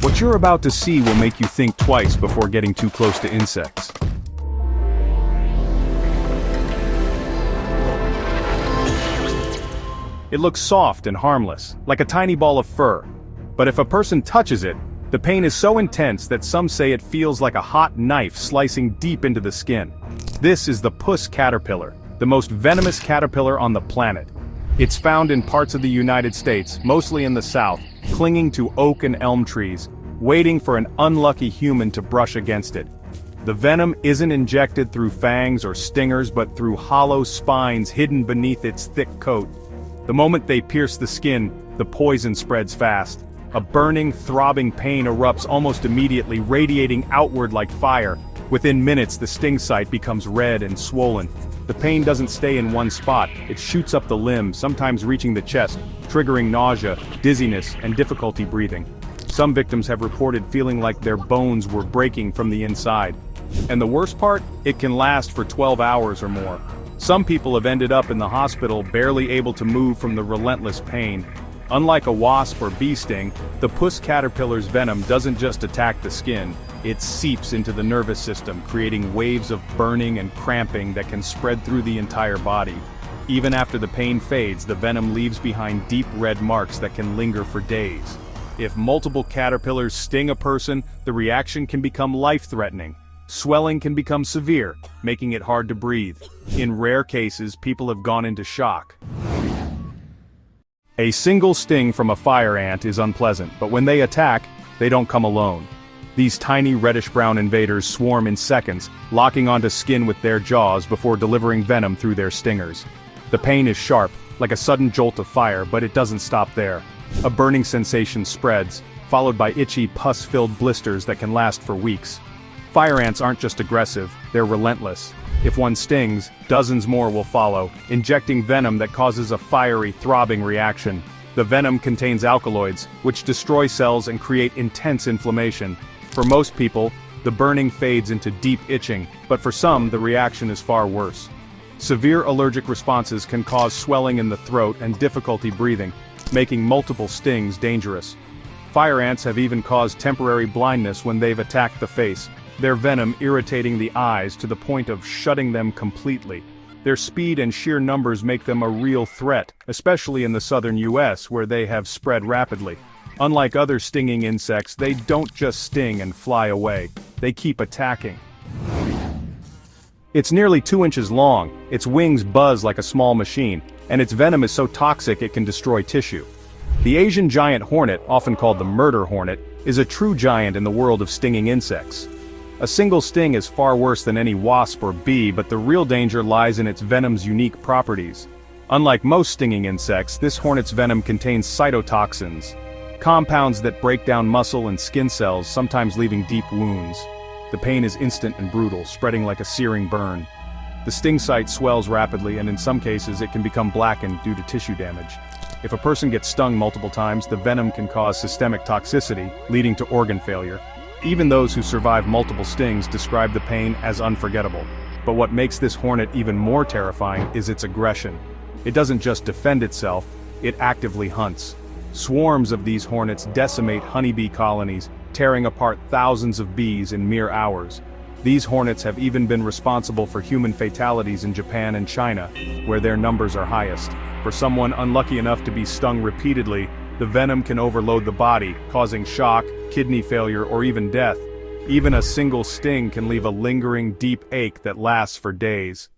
What you're about to see will make you think twice before getting too close to insects. It looks soft and harmless, like a tiny ball of fur. But if a person touches it, the pain is so intense that some say it feels like a hot knife slicing deep into the skin. This is the puss caterpillar, the most venomous caterpillar on the planet. It's found in parts of the United States, mostly in the South, clinging to oak and elm trees, waiting for an unlucky human to brush against it. The venom isn't injected through fangs or stingers but through hollow spines hidden beneath its thick coat. The moment they pierce the skin, the poison spreads fast. A burning, throbbing pain erupts almost immediately, radiating outward like fire. Within minutes, the sting site becomes red and swollen. The pain doesn't stay in one spot, it shoots up the limb, sometimes reaching the chest, triggering nausea, dizziness, and difficulty breathing. Some victims have reported feeling like their bones were breaking from the inside. And the worst part? It can last for 12 hours or more. Some people have ended up in the hospital barely able to move from the relentless pain. Unlike a wasp or bee sting, the puss caterpillar's venom doesn't just attack the skin, it seeps into the nervous system, creating waves of burning and cramping that can spread through the entire body. Even after the pain fades, the venom leaves behind deep red marks that can linger for days. If multiple caterpillars sting a person, the reaction can become life-threatening. Swelling can become severe, making it hard to breathe. In rare cases, people have gone into shock. A single sting from a fire ant is unpleasant, but when they attack, they don't come alone. These tiny reddish-brown invaders swarm in seconds, locking onto skin with their jaws before delivering venom through their stingers. The pain is sharp, like a sudden jolt of fire, but it doesn't stop there. A burning sensation spreads, followed by itchy, pus-filled blisters that can last for weeks. Fire ants aren't just aggressive, they're relentless. If one stings, dozens more will follow, injecting venom that causes a fiery, throbbing reaction. The venom contains alkaloids, which destroy cells and create intense inflammation. For most people, the burning fades into deep itching, but for some, the reaction is far worse. Severe allergic responses can cause swelling in the throat and difficulty breathing, making multiple stings dangerous. Fire ants have even caused temporary blindness when they've attacked the face, their venom irritating the eyes to the point of shutting them completely. Their speed and sheer numbers make them a real threat, especially in the southern US where they have spread rapidly. Unlike other stinging insects, they don't just sting and fly away, they keep attacking. It's nearly 2 inches long, its wings buzz like a small machine, and its venom is so toxic it can destroy tissue. The Asian giant hornet, often called the murder hornet, is a true giant in the world of stinging insects. A single sting is far worse than any wasp or bee, but the real danger lies in its venom's unique properties. Unlike most stinging insects, this hornet's venom contains cytotoxins, compounds that break down muscle and skin cells, sometimes leaving deep wounds. The pain is instant and brutal, spreading like a searing burn. The sting site swells rapidly, and in some cases it can become blackened due to tissue damage. If a person gets stung multiple times, the venom can cause systemic toxicity, leading to organ failure. Even those who survive multiple stings describe the pain as unforgettable. But what makes this hornet even more terrifying is its aggression. It doesn't just defend itself, it actively hunts. Swarms of these hornets decimate honeybee colonies, tearing apart thousands of bees in mere hours. These hornets have even been responsible for human fatalities in Japan and China, where their numbers are highest. For someone unlucky enough to be stung repeatedly, the venom can overload the body, causing shock, kidney failure, or even death. Even a single sting can leave a lingering, deep ache that lasts for days.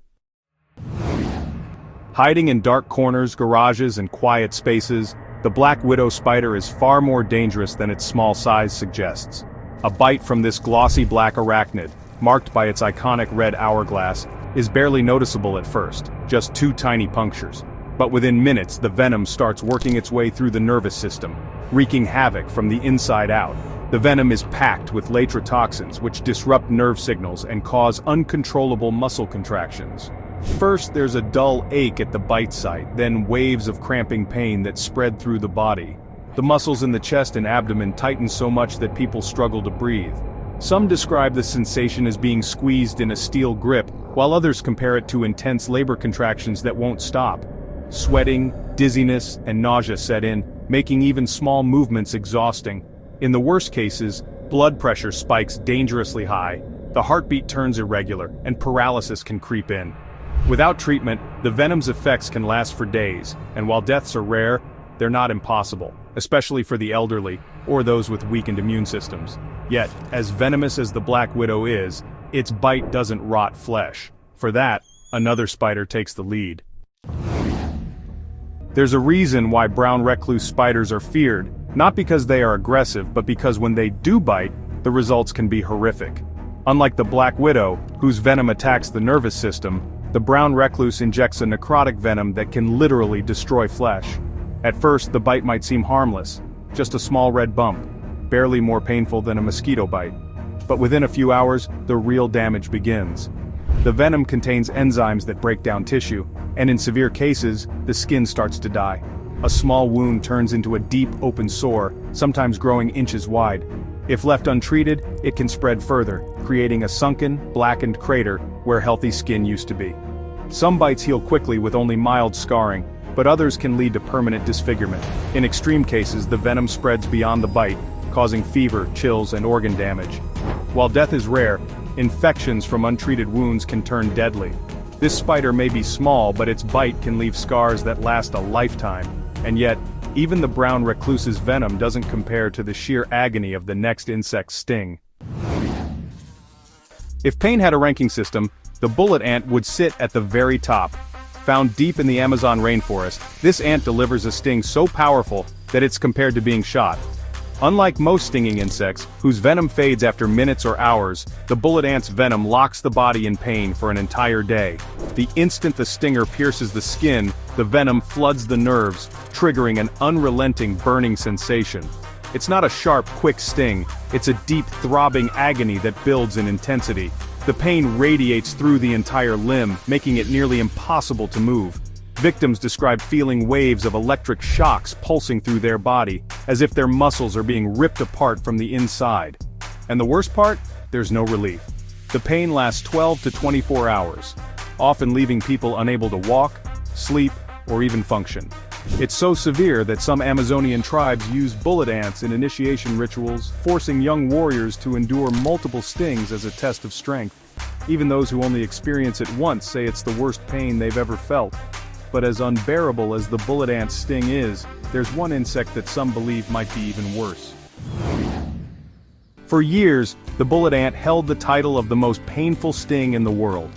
Hiding in dark corners, garages, and quiet spaces, the black widow spider is far more dangerous than its small size suggests. A bite from this glossy black arachnid, marked by its iconic red hourglass, is barely noticeable at first, just 2 tiny punctures. But within minutes, the venom starts working its way through the nervous system, wreaking havoc from the inside out. The venom is packed with laterotoxins, which disrupt nerve signals and cause uncontrollable muscle contractions. First, there's a dull ache at the bite site, then waves of cramping pain that spread through the body. The muscles in the chest and abdomen tighten so much that people struggle to breathe. Some describe the sensation as being squeezed in a steel grip, while others compare it to intense labor contractions that won't stop. Sweating, dizziness, and nausea set in, making even small movements exhausting. In the worst cases, blood pressure spikes dangerously high, the heartbeat turns irregular, and paralysis can creep in. Without treatment, the venom's effects can last for days, and while deaths are rare, they're not impossible, especially for the elderly or those with weakened immune systems. Yet, as venomous as the black widow is, its bite doesn't rot flesh. For that, another spider takes the lead. There's a reason why brown recluse spiders are feared, not because they are aggressive, but because when they do bite, the results can be horrific. Unlike the black widow, whose venom attacks the nervous system, the brown recluse injects a necrotic venom that can literally destroy flesh. At first, the bite might seem harmless, just a small red bump, barely more painful than a mosquito bite. But within a few hours, the real damage begins. The venom contains enzymes that break down tissue, and in severe cases, the skin starts to die. A small wound turns into a deep, open sore, sometimes growing inches wide. If left untreated, it can spread further, creating a sunken, blackened crater where healthy skin used to be. Some bites heal quickly with only mild scarring, but others can lead to permanent disfigurement. In extreme cases, the venom spreads beyond the bite, causing fever, chills, and organ damage. While death is rare, infections from untreated wounds can turn deadly. This spider may be small, but its bite can leave scars that last a lifetime. And yet, even the brown recluse's venom doesn't compare to the sheer agony of the next insect's sting. If pain had a ranking system, the bullet ant would sit at the very top. Found deep in the Amazon rainforest, this ant delivers a sting so powerful that it's compared to being shot. Unlike most stinging insects, whose venom fades after minutes or hours, the bullet ant's venom locks the body in pain for an entire day. The instant the stinger pierces the skin, the venom floods the nerves, triggering an unrelenting burning sensation. It's not a sharp, quick sting, it's a deep, throbbing agony that builds in intensity. The pain radiates through the entire limb, making it nearly impossible to move. Victims describe feeling waves of electric shocks pulsing through their body, as if their muscles are being ripped apart from the inside. And the worst part? There's no relief. The pain lasts 12 to 24 hours, often leaving people unable to walk, sleep, or even function. It's so severe that some Amazonian tribes use bullet ants in initiation rituals, forcing young warriors to endure multiple stings as a test of strength. Even those who only experience it once say it's the worst pain they've ever felt. But as unbearable as the bullet ant's sting is, there's one insect that some believe might be even worse. For years, the bullet ant held the title of the most painful sting in the world.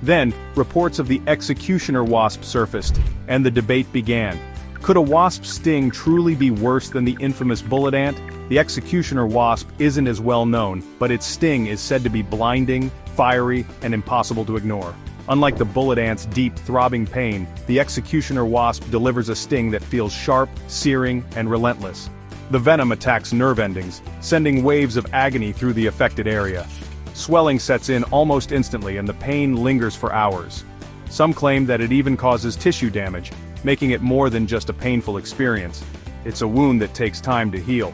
Then, reports of the executioner wasp surfaced, and the debate began. Could a wasp sting truly be worse than the infamous bullet ant? The executioner wasp isn't as well known, but its sting is said to be blinding, fiery, and impossible to ignore. Unlike the bullet ant's deep, throbbing pain, the executioner wasp delivers a sting that feels sharp, searing, and relentless. The venom attacks nerve endings, sending waves of agony through the affected area. Swelling sets in almost instantly and the pain lingers for hours. Some claim that it even causes tissue damage, making it more than just a painful experience. It's a wound that takes time to heal.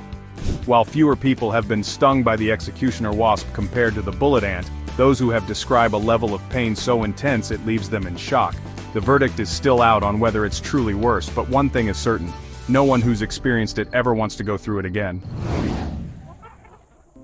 While fewer people have been stung by the executioner wasp compared to the bullet ant, those who have described a level of pain so intense it leaves them in shock. The verdict is still out on whether it's truly worse, but one thing is certain: no one who's experienced it ever wants to go through it again.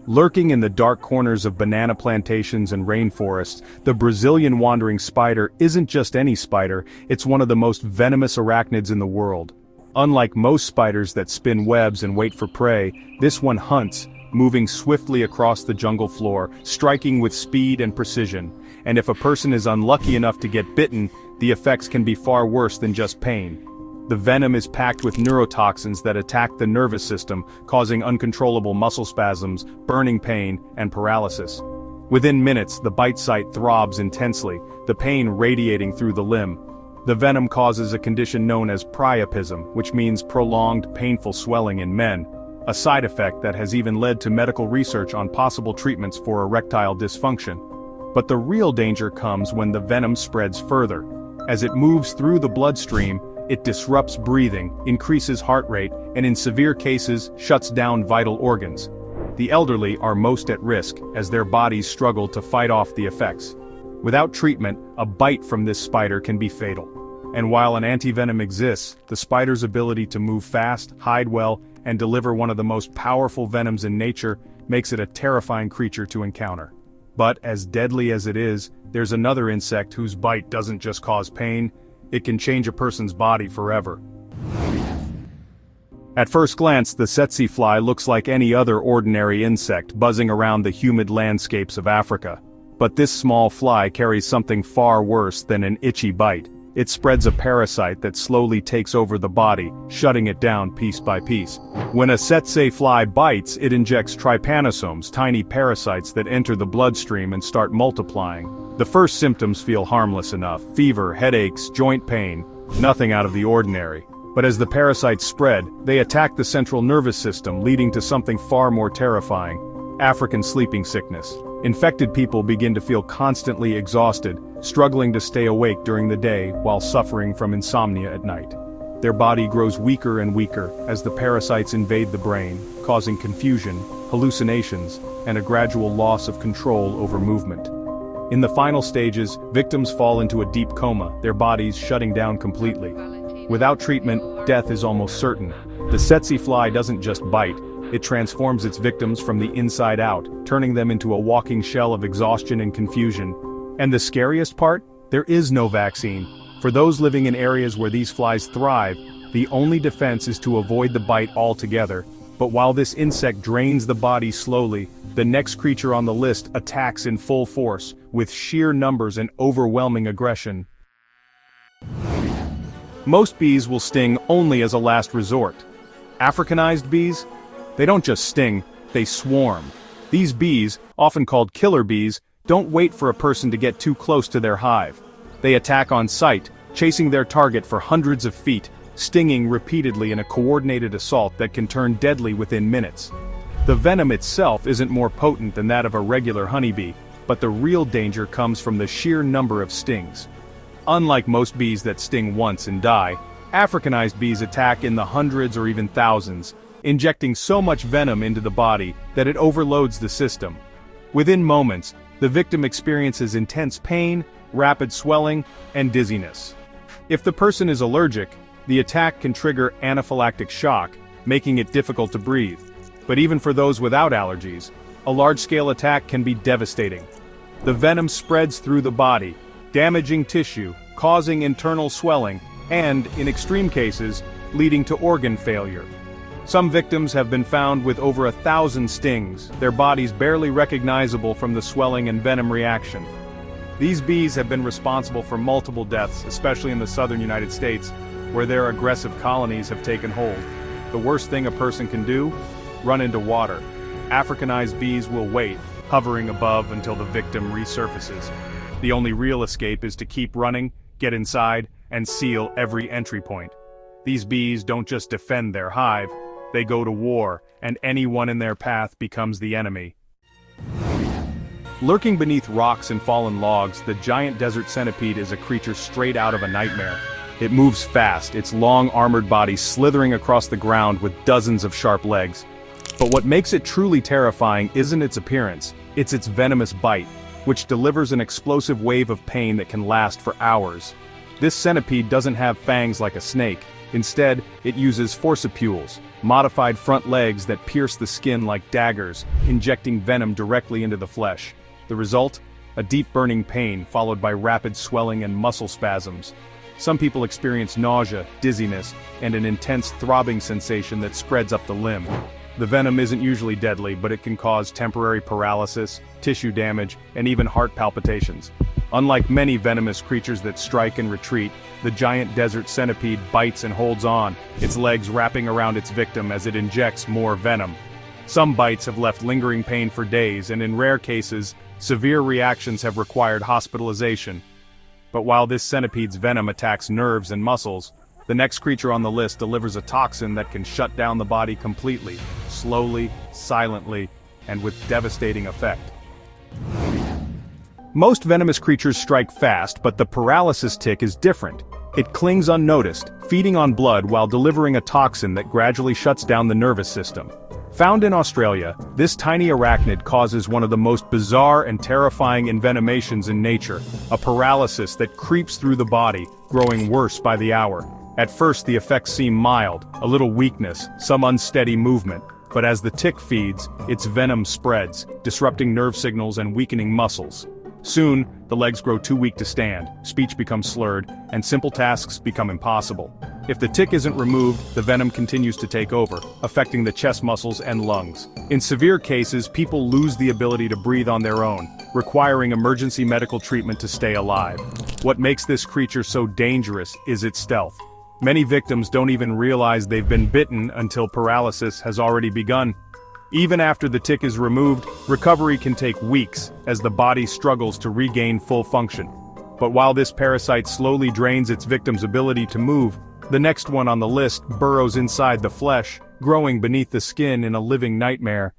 Lurking in the dark corners of banana plantations and rainforests, the Brazilian wandering spider isn't just any spider, it's one of the most venomous arachnids in the world. Unlike most spiders that spin webs and wait for prey, this one hunts, moving swiftly across the jungle floor, striking with speed and precision. And if a person is unlucky enough to get bitten, the effects can be far worse than just pain. The venom is packed with neurotoxins that attack the nervous system, causing uncontrollable muscle spasms, burning pain, and paralysis. Within minutes, the bite site throbs intensely, the pain radiating through the limb. The venom causes a condition known as priapism, which means prolonged, painful swelling in men, a side effect that has even led to medical research on possible treatments for erectile dysfunction. But the real danger comes when the venom spreads further. As it moves through the bloodstream, it disrupts breathing, increases heart rate, and in severe cases, shuts down vital organs. The elderly are most at risk, as their bodies struggle to fight off the effects. Without treatment, a bite from this spider can be fatal. And while an antivenom exists, the spider's ability to move fast, hide well, and deliver one of the most powerful venoms in nature makes it a terrifying creature to encounter. But as deadly as it is, there's another insect whose bite doesn't just cause pain, it can change a person's body forever. At first glance, the tsetse fly looks like any other ordinary insect buzzing around the humid landscapes of Africa. But this small fly carries something far worse than an itchy bite. It spreads a parasite that slowly takes over the body, shutting it down piece by piece. When a tsetse fly bites, it injects trypanosomes, tiny parasites that enter the bloodstream and start multiplying. The first symptoms feel harmless enough: fever, headaches, joint pain, nothing out of the ordinary. But as the parasites spread, they attack the central nervous system, leading to something far more terrifying: African sleeping sickness. Infected people begin to feel constantly exhausted, struggling to stay awake during the day while suffering from insomnia at night. Their body grows weaker and weaker as the parasites invade the brain, causing confusion, hallucinations, and a gradual loss of control over movement. In the final stages, victims fall into a deep coma, their bodies shutting down completely. Without treatment, death is almost certain. The tsetse fly doesn't just bite, it transforms its victims from the inside out, turning them into a walking shell of exhaustion and confusion. And the scariest part? There is no vaccine. For those living in areas where these flies thrive, the only defense is to avoid the bite altogether. But while this insect drains the body slowly, the next creature on the list attacks in full force, with sheer numbers and overwhelming aggression. Most bees will sting only as a last resort. Africanized bees? They don't just sting, they swarm. These bees, often called killer bees, don't wait for a person to get too close to their hive. They attack on sight, chasing their target for hundreds of feet, stinging repeatedly in a coordinated assault that can turn deadly within minutes. The venom itself isn't more potent than that of a regular honeybee, but the real danger comes from the sheer number of stings. Unlike most bees that sting once and die, Africanized bees attack in the hundreds or even thousands, injecting so much venom into the body that it overloads the system. Within moments, the victim experiences intense pain, rapid swelling, and dizziness. If the person is allergic, the attack can trigger anaphylactic shock, making it difficult to breathe. But even for those without allergies, a large-scale attack can be devastating. The venom spreads through the body, damaging tissue, causing internal swelling, and, in extreme cases, leading to organ failure. Some victims have been found with over 1,000 stings, their bodies barely recognizable from the swelling and venom reaction. These bees have been responsible for multiple deaths, especially in the southern United States, where their aggressive colonies have taken hold. The worst thing a person can do? Run into water. Africanized bees will wait, hovering above until the victim resurfaces. The only real escape is to keep running, get inside, and seal every entry point. These bees don't just defend their hive, they go to war, and anyone in their path becomes the enemy. Lurking beneath rocks and fallen logs, the giant desert centipede is a creature straight out of a nightmare. It moves fast, its long armored body slithering across the ground with dozens of sharp legs. But what makes it truly terrifying isn't its appearance, it's its venomous bite, which delivers an explosive wave of pain that can last for hours. This centipede doesn't have fangs like a snake. Instead, it uses forcipules, modified front legs that pierce the skin like daggers, injecting venom directly into the flesh. The result? A deep burning pain followed by rapid swelling and muscle spasms. Some people experience nausea, dizziness, and an intense throbbing sensation that spreads up the limb. The venom isn't usually deadly, but it can cause temporary paralysis, tissue damage, and even heart palpitations. Unlike many venomous creatures that strike and retreat, the giant desert centipede bites and holds on, its legs wrapping around its victim as it injects more venom. Some bites have left lingering pain for days, and in rare cases, severe reactions have required hospitalization. But while this centipede's venom attacks nerves and muscles, the next creature on the list delivers a toxin that can shut down the body completely, slowly, silently, and with devastating effect. Most venomous creatures strike fast, but the paralysis tick is different. It clings unnoticed, feeding on blood while delivering a toxin that gradually shuts down the nervous system. Found in Australia, this tiny arachnid causes one of the most bizarre and terrifying envenomations in nature, a paralysis that creeps through the body, growing worse by the hour. At first the effects seem mild, a little weakness, some unsteady movement, but as the tick feeds, its venom spreads, disrupting nerve signals and weakening muscles. Soon, the legs grow too weak to stand, speech becomes slurred, and simple tasks become impossible. If the tick isn't removed, the venom continues to take over, affecting the chest muscles and lungs. In severe cases, people lose the ability to breathe on their own, requiring emergency medical treatment to stay alive. What makes this creature so dangerous is its stealth. Many victims don't even realize they've been bitten until paralysis has already begun. Even after the tick is removed, recovery can take weeks as the body struggles to regain full function. But while this parasite slowly drains its victim's ability to move, the next one on the list burrows inside the flesh, growing beneath the skin in a living nightmare.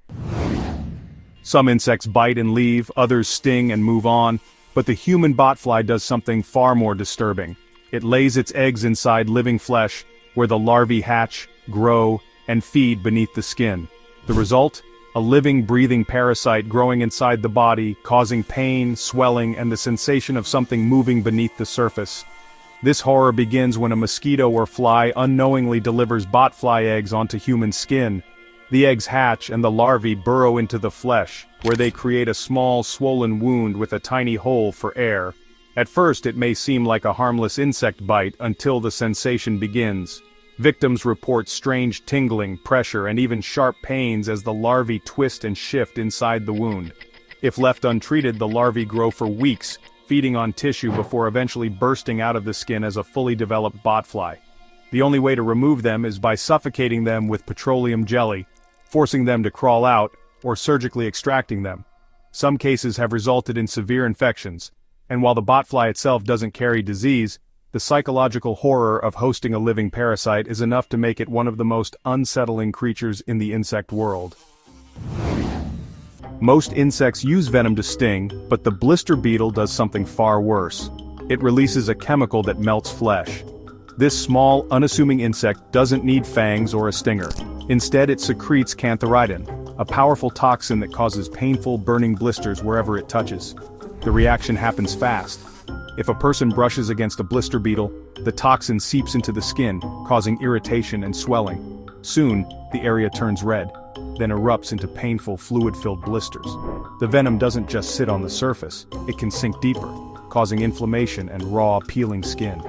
Some insects bite and leave, others sting and move on, but the human botfly does something far more disturbing. It lays its eggs inside living flesh, where the larvae hatch, grow, and feed beneath the skin. The result? A living, breathing parasite growing inside the body, causing pain, swelling, and the sensation of something moving beneath the surface. This horror begins when a mosquito or fly unknowingly delivers botfly eggs onto human skin. The eggs hatch and the larvae burrow into the flesh, where they create a small, swollen wound with a tiny hole for air. At first it may seem like a harmless insect bite until the sensation begins. Victims report strange tingling, pressure, and even sharp pains as the larvae twist and shift inside the wound. If left untreated, the larvae grow for weeks, feeding on tissue before eventually bursting out of the skin as a fully developed botfly. The only way to remove them is by suffocating them with petroleum jelly, forcing them to crawl out, or surgically extracting them. Some cases have resulted in severe infections, and while the botfly itself doesn't carry disease, the psychological horror of hosting a living parasite is enough to make it one of the most unsettling creatures in the insect world. Most insects use venom to sting, but the blister beetle does something far worse. It releases a chemical that melts flesh. This small, unassuming insect doesn't need fangs or a stinger. Instead, it secretes cantharidin, a powerful toxin that causes painful, burning blisters wherever it touches. The reaction happens fast. If a person brushes against a blister beetle, the toxin seeps into the skin, causing irritation and swelling. Soon, the area turns red, then erupts into painful, fluid-filled blisters. The venom doesn't just sit on the surface, it can sink deeper, causing inflammation and raw, peeling skin.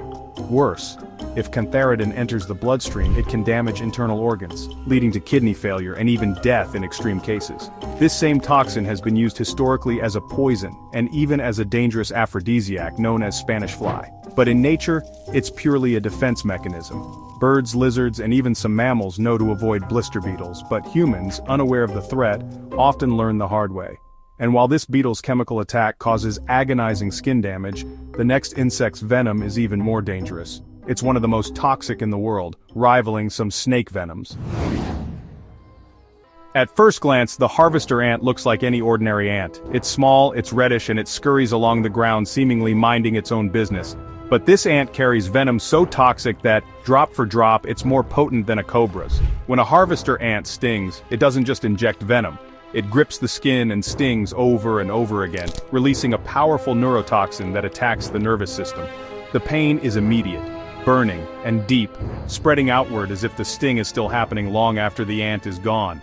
Worse, if cantharidin enters the bloodstream, it can damage internal organs, leading to kidney failure and even death in extreme cases. This same toxin has been used historically as a poison, and even as a dangerous aphrodisiac known as Spanish fly. But in nature, it's purely a defense mechanism. Birds, lizards, and even some mammals know to avoid blister beetles, but humans, unaware of the threat, often learn the hard way. And while this beetle's chemical attack causes agonizing skin damage, the next insect's venom is even more dangerous. It's one of the most toxic in the world, rivaling some snake venoms. At first glance, the harvester ant looks like any ordinary ant. It's small, it's reddish, and it scurries along the ground seemingly minding its own business. But this ant carries venom so toxic that, drop for drop, it's more potent than a cobra's. When a harvester ant stings, it doesn't just inject venom. It grips the skin and stings over and over again, releasing a powerful neurotoxin that attacks the nervous system. The pain is immediate, burning, and deep, spreading outward as if the sting is still happening long after the ant is gone.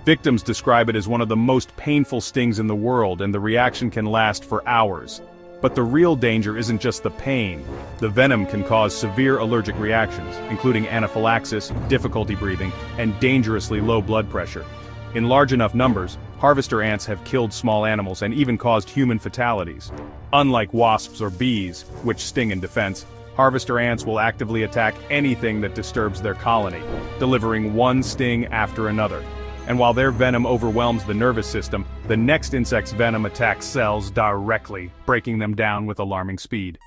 Victims describe it as one of the most painful stings in the world, and the reaction can last for hours. But the real danger isn't just the pain. The venom can cause severe allergic reactions, including anaphylaxis, difficulty breathing, and dangerously low blood pressure. In large enough numbers, harvester ants have killed small animals and even caused human fatalities. Unlike wasps or bees, which sting in defense, harvester ants will actively attack anything that disturbs their colony, delivering one sting after another. And while their venom overwhelms the nervous system, the next insect's venom attacks cells directly, breaking them down with alarming speed.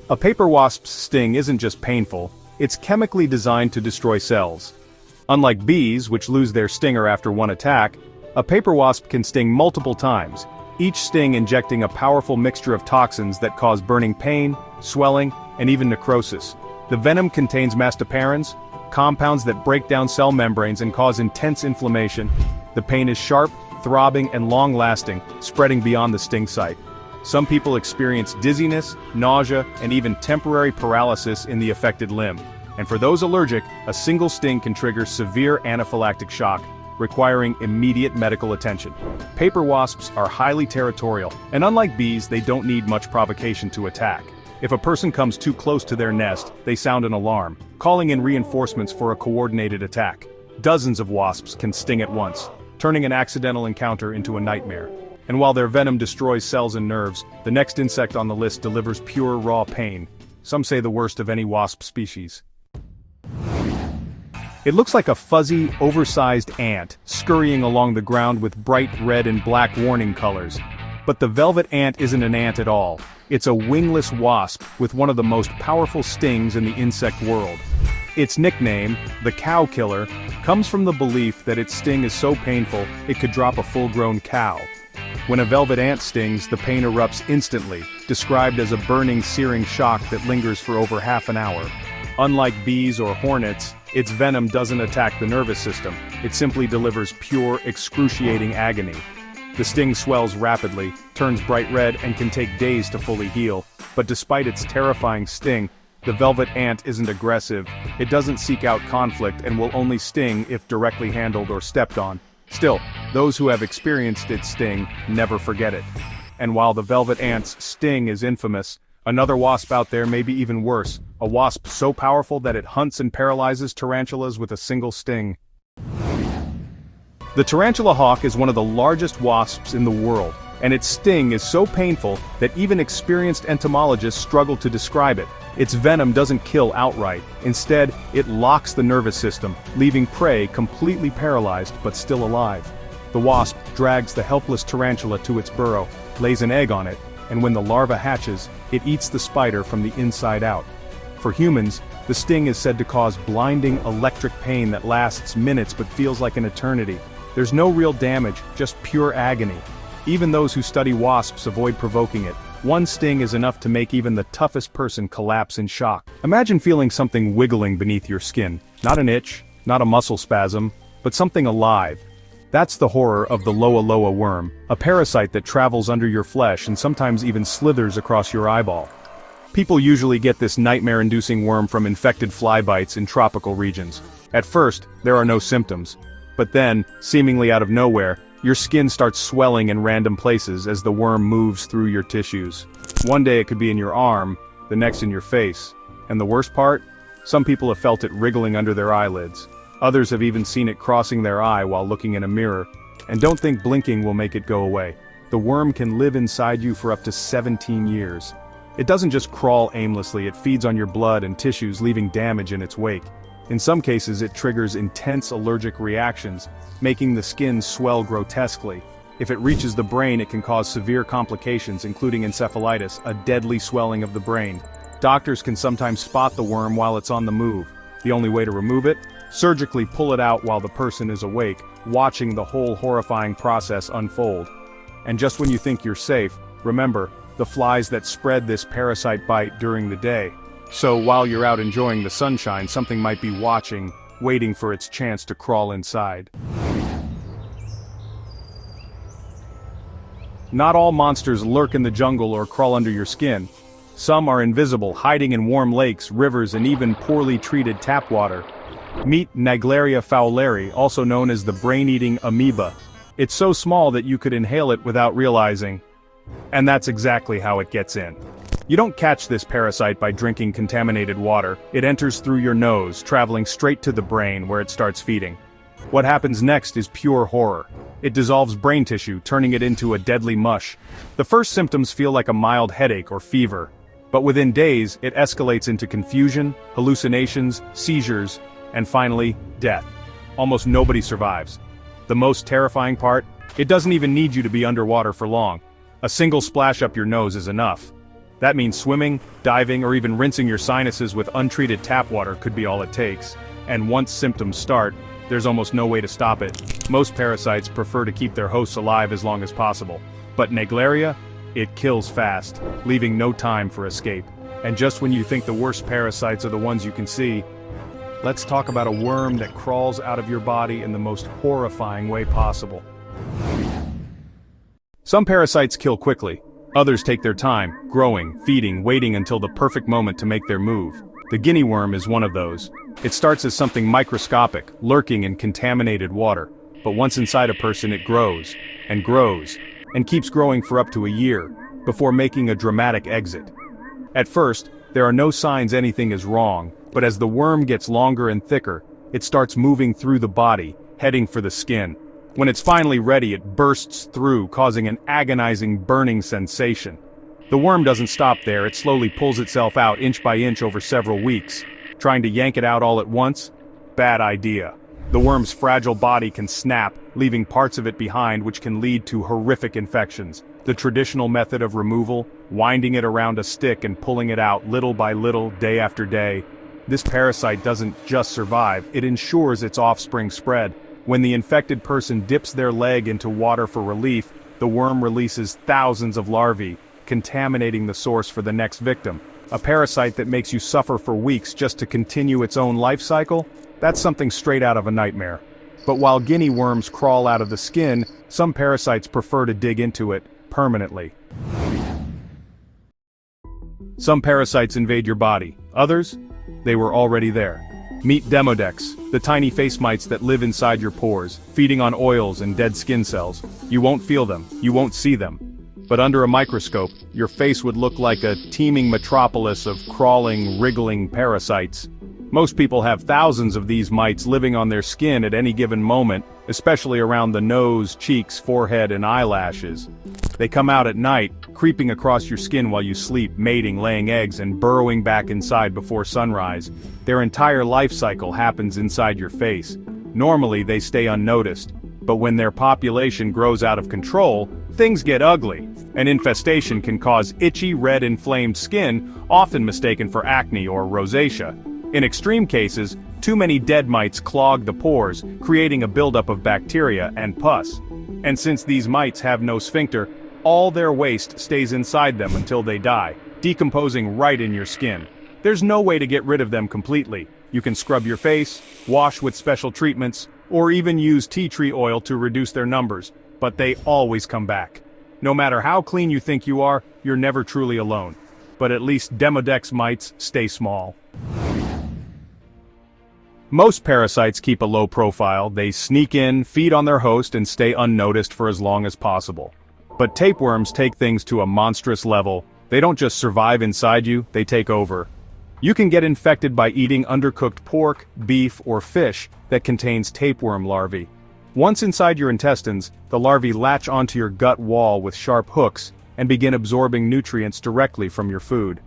A paper wasp's sting isn't just painful, it's chemically designed to destroy cells. Unlike bees, which lose their stinger after one attack, a paper wasp can sting multiple times, each sting injecting a powerful mixture of toxins that cause burning pain, swelling, and even necrosis. The venom contains mastoparins, compounds that break down cell membranes and cause intense inflammation. The pain is sharp, throbbing, and long-lasting, spreading beyond the sting site. Some people experience dizziness, nausea, and even temporary paralysis in the affected limb. And for those allergic, a single sting can trigger severe anaphylactic shock, requiring immediate medical attention. Paper wasps are highly territorial, and unlike bees, they don't need much provocation to attack. If a person comes too close to their nest, they sound an alarm, calling in reinforcements for a coordinated attack. Dozens of wasps can sting at once, turning an accidental encounter into a nightmare. And while their venom destroys cells and nerves, the next insect on the list delivers pure raw pain. Some say the worst of any wasp species. It looks like a fuzzy, oversized ant, scurrying along the ground with bright red and black warning colors. But the velvet ant isn't an ant at all. It's a wingless wasp with one of the most powerful stings in the insect world. Its nickname, the cow killer, comes from the belief that its sting is so painful it could drop a full-grown cow. When a velvet ant stings, the pain erupts instantly, described as a burning, searing shock that lingers for over half an hour. Unlike bees or hornets, its venom doesn't attack the nervous system, it simply delivers pure, excruciating agony. The sting swells rapidly, turns bright red, and can take days to fully heal. But despite its terrifying sting, the velvet ant isn't aggressive, it doesn't seek out conflict and will only sting if directly handled or stepped on. Still, those who have experienced its sting never forget it. And while the velvet ant's sting is infamous, another wasp out there may be even worse, a wasp so powerful that it hunts and paralyzes tarantulas with a single sting. The tarantula hawk is one of the largest wasps in the world, and its sting is so painful that even experienced entomologists struggle to describe it. Its venom doesn't kill outright. Instead, it locks the nervous system, leaving prey completely paralyzed but still alive. The wasp drags the helpless tarantula to its burrow, lays an egg on it, and when the larva hatches, it eats the spider from the inside out. For humans, the sting is said to cause blinding electric pain that lasts minutes but feels like an eternity. There's no real damage, just pure agony. Even those who study wasps avoid provoking it. One sting is enough to make even the toughest person collapse in shock. Imagine feeling something wiggling beneath your skin. Not an itch, not a muscle spasm, but something alive. That's the horror of the loa loa worm, a parasite that travels under your flesh and sometimes even slithers across your eyeball. People usually get this nightmare-inducing worm from infected fly bites in tropical regions. At first, there are no symptoms. But then, seemingly out of nowhere, your skin starts swelling in random places as the worm moves through your tissues. One day it could be in your arm, the next in your face. And the worst part? Some people have felt it wriggling under their eyelids. Others have even seen it crossing their eye while looking in a mirror. And don't think blinking will make it go away. The worm can live inside you for up to 17 years. It doesn't just crawl aimlessly, it feeds on your blood and tissues, leaving damage in its wake. In some cases it triggers intense allergic reactions, making the skin swell grotesquely. If it reaches the brain, it can cause severe complications including encephalitis, a deadly swelling of the brain. Doctors can sometimes spot the worm while it's on the move. The only way to remove it? Surgically pull it out while the person is awake, watching the whole horrifying process unfold. And just when you think you're safe, remember, the flies that spread this parasite bite during the day. So while you're out enjoying the sunshine, something might be watching, waiting for its chance to crawl inside. Not all monsters lurk in the jungle or crawl under your skin. Some are invisible, hiding in warm lakes, rivers, and even poorly treated tap water. Meet Naglaria fowleri, also known as the brain-eating amoeba. It's so small that you could inhale it without realizing. And that's exactly how it gets in. You don't catch this parasite by drinking contaminated water. It enters through your nose, traveling straight to the brain where it starts feeding. What happens next is pure horror. It dissolves brain tissue, turning it into a deadly mush. The first symptoms feel like a mild headache or fever. But within days, it escalates into confusion, hallucinations, seizures, and finally, death. Almost nobody survives. The most terrifying part? It doesn't even need you to be underwater for long. A single splash up your nose is enough. That means swimming, diving, or even rinsing your sinuses with untreated tap water could be all it takes. And once symptoms start, there's almost no way to stop it. Most parasites prefer to keep their hosts alive as long as possible. But Naglaria? It kills fast, leaving no time for escape. And just when you think the worst parasites are the ones you can see, let's talk about a worm that crawls out of your body in the most horrifying way possible. Some parasites kill quickly. Others take their time, growing, feeding, waiting until the perfect moment to make their move. The guinea worm is one of those. It starts as something microscopic, lurking in contaminated water. But once inside a person it grows, and keeps growing for up to a year, before making a dramatic exit. At first, there are no signs anything is wrong, but as the worm gets longer and thicker, it starts moving through the body, heading for the skin. When it's finally ready, it bursts through, causing an agonizing burning sensation. The worm doesn't stop there, it slowly pulls itself out inch by inch over several weeks. Trying to yank it out all at once? Bad idea. The worm's fragile body can snap, leaving parts of it behind, which can lead to horrific infections. The traditional method of removal, winding it around a stick and pulling it out little by little, day after day. This parasite doesn't just survive, it ensures its offspring spread. When the infected person dips their leg into water for relief, the worm releases thousands of larvae, contaminating the source for the next victim. A parasite that makes you suffer for weeks just to continue its own life cycle? That's something straight out of a nightmare. But while guinea worms crawl out of the skin, some parasites prefer to dig into it permanently. Some parasites invade your body. Others? They were already there. Meet Demodeex, the tiny face mites that live inside your pores, feeding on oils and dead skin cells. You won't feel them, you won't see them. But under a microscope, your face would look like a teeming metropolis of crawling, wriggling parasites. Most people have thousands of these mites living on their skin at any given moment, especially around the nose, cheeks, forehead, and eyelashes. They come out at night, creeping across your skin while you sleep, mating, laying eggs, and burrowing back inside before sunrise. Their entire life cycle happens inside your face. Normally they stay unnoticed, but when their population grows out of control, things get ugly. An infestation can cause itchy, red, inflamed skin, often mistaken for acne or rosacea. In extreme cases, too many dead mites clog the pores, creating a buildup of bacteria and pus. And since these mites have no sphincter, all their waste stays inside them until they die, decomposing right in your skin. There's no way to get rid of them completely. You can scrub your face, wash with special treatments, or even use tea tree oil to reduce their numbers, but they always come back. No matter how clean you think you are, you're never truly alone. But at least Demodeex mites stay small. Most parasites keep a low profile. They sneak in, feed on their host, and stay unnoticed for as long as possible. But tapeworms take things to a monstrous level. They don't just survive inside you, they take over. You can get infected by eating undercooked pork, beef, or fish that contains tapeworm larvae. Once inside your intestines, the larvae latch onto your gut wall with sharp hooks and begin absorbing nutrients directly from your food.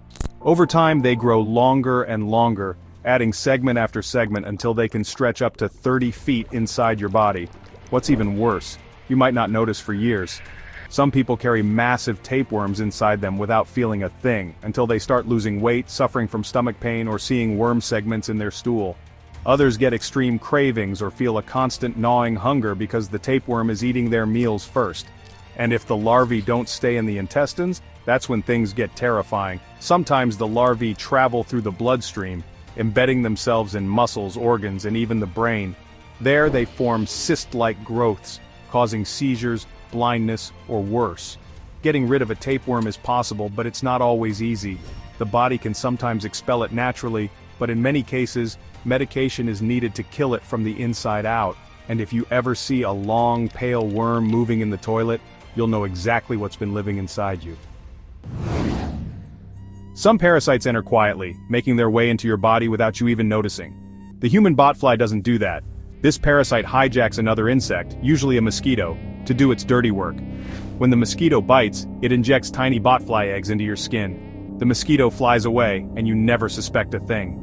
Over time they grow longer and longer, adding segment after segment until they can stretch up to 30 feet inside your body. What's even worse, you might not notice for years. Some people carry massive tapeworms inside them without feeling a thing, until they start losing weight, suffering from stomach pain, or seeing worm segments in their stool. Others get extreme cravings or feel a constant gnawing hunger because the tapeworm is eating their meals first. And if the larvae don't stay in the intestines, that's when things get terrifying. Sometimes the larvae travel through the bloodstream, embedding themselves in muscles, organs, and even the brain. There they form cyst-like growths, causing seizures, blindness, or worse. Getting rid of a tapeworm is possible, but it's not always easy. The body can sometimes expel it naturally, but in many cases, medication is needed to kill it from the inside out. And if you ever see a long, pale worm moving in the toilet, you'll know exactly what's been living inside you. Some parasites enter quietly, making their way into your body without you even noticing. The human botfly doesn't do that. This parasite hijacks another insect, usually a mosquito, to do its dirty work. When the mosquito bites, it injects tiny botfly eggs into your skin. The mosquito flies away, and you never suspect a thing.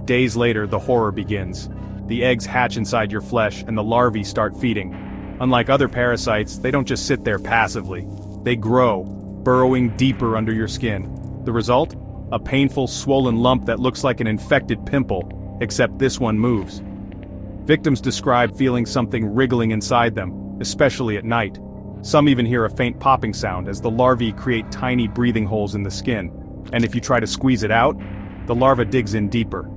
Days later, the horror begins. The eggs hatch inside your flesh, and the larvae start feeding. Unlike other parasites, they don't just sit there passively. They grow, burrowing deeper under your skin. The result? A painful, swollen lump that looks like an infected pimple, except this one moves. Victims describe feeling something wriggling inside them, especially at night. Some even hear a faint popping sound as the larvae create tiny breathing holes in the skin. And if you try to squeeze it out, the larva digs in deeper.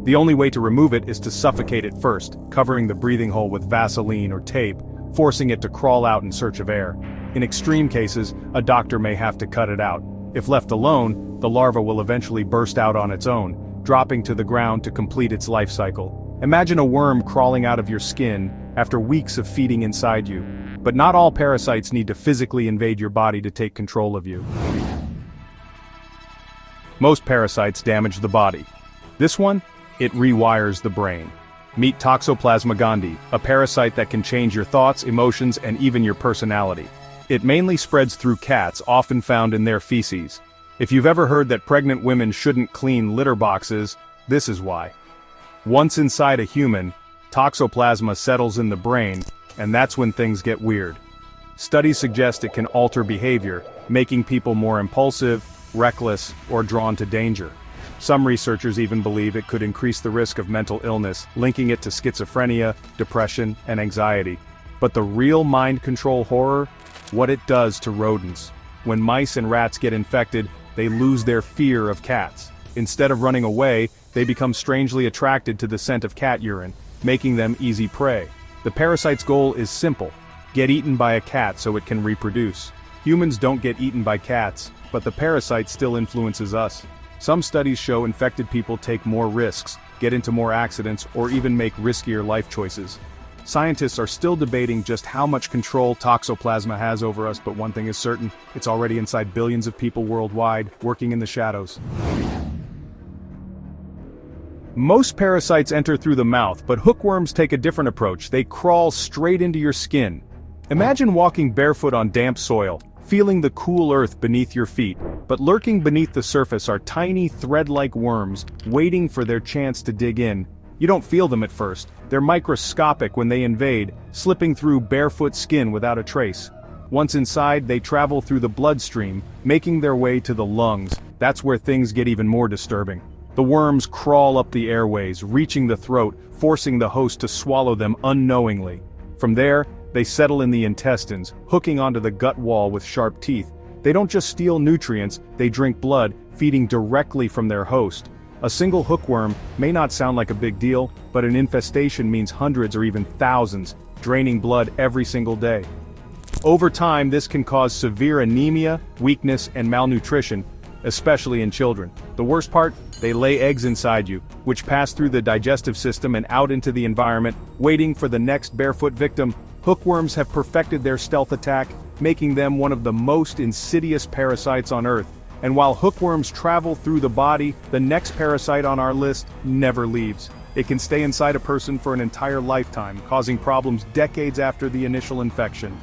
The only way to remove it is to suffocate it first, covering the breathing hole with Vaseline or tape, forcing it to crawl out in search of air. In extreme cases, a doctor may have to cut it out. If left alone, the larva will eventually burst out on its own, dropping to the ground to complete its life cycle. Imagine a worm crawling out of your skin after weeks of feeding inside you. But not all parasites need to physically invade your body to take control of you. Most parasites damage the body. This one, it rewires the brain. Meet Toxoplasma gondii, a parasite that can change your thoughts, emotions, and even your personality. It mainly spreads through cats, often found in their feces. If you've ever heard that pregnant women shouldn't clean litter boxes, this is why. Once inside a human, Toxoplasma settles in the brain, and that's when things get weird. Studies suggest it can alter behavior, making people more impulsive, reckless, or drawn to danger. Some researchers even believe it could increase the risk of mental illness, linking it to schizophrenia, depression, and anxiety. But the real mind control horror? What it does to rodents. When mice and rats get infected, they lose their fear of cats. Instead of running away, they become strangely attracted to the scent of cat urine, making them easy prey. The parasite's goal is simple: get eaten by a cat so it can reproduce. Humans don't get eaten by cats, but the parasite still influences us. Some studies show infected people take more risks, get into more accidents, or even make riskier life choices. Scientists are still debating just how much control Toxoplasma has over us, but one thing is certain: it's already inside billions of people worldwide, working in the shadows. Most parasites enter through the mouth, but hookworms take a different approach. They crawl straight into your skin. Imagine walking barefoot on damp soil, feeling the cool earth beneath your feet, but lurking beneath the surface are tiny thread-like worms, waiting for their chance to dig in. You don't feel them at first. They're microscopic when they invade, slipping through barefoot skin without a trace. Once inside, they travel through the bloodstream, making their way to the lungs. That's where things get even more disturbing. The worms crawl up the airways, reaching the throat, forcing the host to swallow them unknowingly. From there, they settle in the intestines, hooking onto the gut wall with sharp teeth. They don't just steal nutrients, they drink blood, feeding directly from their host. A single hookworm may not sound like a big deal, but an infestation means hundreds or even thousands, draining blood every single day. Over time, this can cause severe anemia, weakness, and malnutrition, especially in children. The worst part? They lay eggs inside you, which pass through the digestive system and out into the environment, waiting for the next barefoot victim. Hookworms have perfected their stealth attack, making them one of the most insidious parasites on Earth. And while hookworms travel through the body, the next parasite on our list never leaves. It can stay inside a person for an entire lifetime, causing problems decades after the initial infection.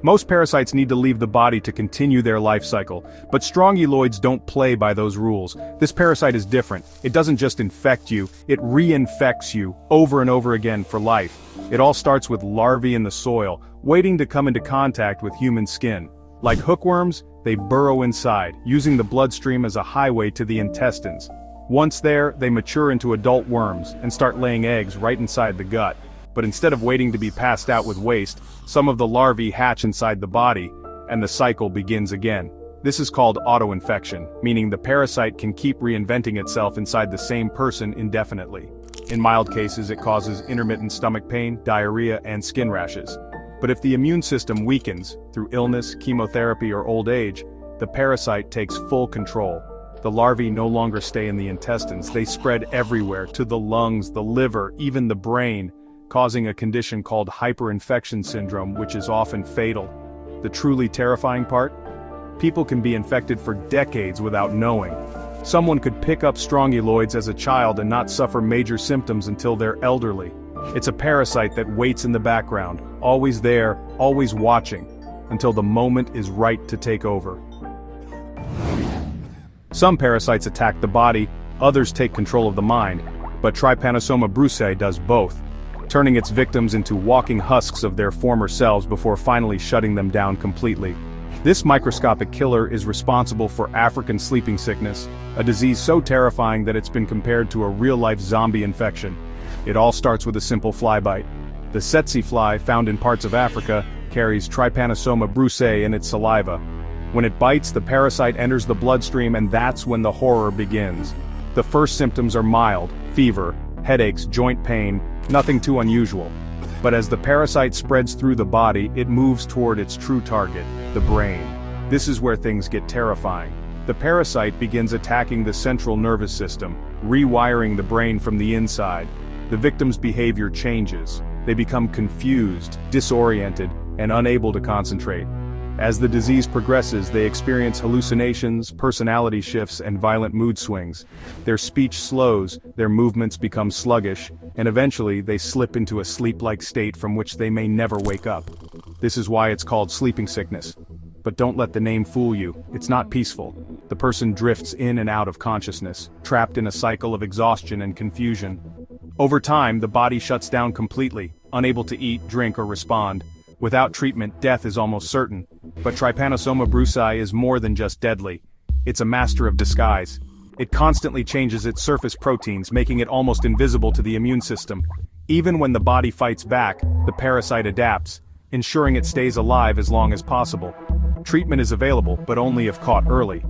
Most parasites need to leave the body to continue their life cycle, but strong eloids don't play by those rules. This parasite is different. It doesn't just infect you, it reinfects you over and over again for life. It all starts with larvae in the soil, waiting to come into contact with human skin. Like hookworms, they burrow inside, using the bloodstream as a highway to the intestines. Once there, they mature into adult worms and start laying eggs right inside the gut. But instead of waiting to be passed out with waste, some of the larvae hatch inside the body, and the cycle begins again. This is called autoinfection, meaning the parasite can keep reinventing itself inside the same person indefinitely. In mild cases, it causes intermittent stomach pain, diarrhea, and skin rashes. But if the immune system weakens, through illness, chemotherapy, or old age, the parasite takes full control. The larvae no longer stay in the intestines, they spread everywhere, to the lungs, the liver, even the brain, causing a condition called hyperinfection syndrome, which is often fatal. The truly terrifying part? People can be infected for decades without knowing. Someone could pick up strong eloids as a child and not suffer major symptoms until they're elderly. It's a parasite that waits in the background, always there, always watching, until the moment is right to take over. Some parasites attack the body, others take control of the mind, but Trypanosoma brucei does both, turning its victims into walking husks of their former selves before finally shutting them down completely. This microscopic killer is responsible for African sleeping sickness, a disease so terrifying that it's been compared to a real-life zombie infection. It all starts with a simple fly bite. The tsetse fly, found in parts of Africa, carries Trypanosoma brucei in its saliva. When it bites, the parasite enters the bloodstream, and that's when the horror begins. The first symptoms are mild: fever, headaches, joint pain, nothing too unusual. But as the parasite spreads through the body, it moves toward its true target, the brain. This is where things get terrifying. The parasite begins attacking the central nervous system, rewiring the brain from the inside. The victim's behavior changes. They become confused, disoriented, and unable to concentrate. As the disease progresses, they experience hallucinations, personality shifts, and violent mood swings. Their speech slows, their movements become sluggish, and eventually they slip into a sleep-like state from which they may never wake up. This is why it's called sleeping sickness. But don't let the name fool you, it's not peaceful. The person drifts in and out of consciousness, trapped in a cycle of exhaustion and confusion. Over time, the body shuts down completely, unable to eat, drink, or respond. Without treatment, death is almost certain. But Trypanosoma brucei is more than just deadly. It's a master of disguise. It constantly changes its surface proteins, making it almost invisible to the immune system. Even when the body fights back, the parasite adapts, ensuring it stays alive as long as possible. Treatment is available, but only if caught early.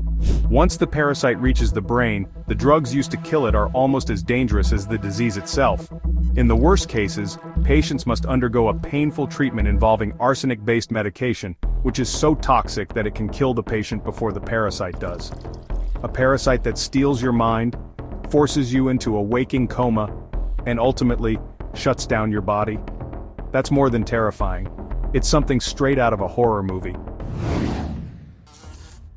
Once the parasite reaches the brain, the drugs used to kill it are almost as dangerous as the disease itself. In the worst cases, patients must undergo a painful treatment involving arsenic-based medication, which is so toxic that it can kill the patient before the parasite does. A parasite that steals your mind, forces you into a waking coma, and ultimately, shuts down your body. That's more than terrifying. It's something straight out of a horror movie.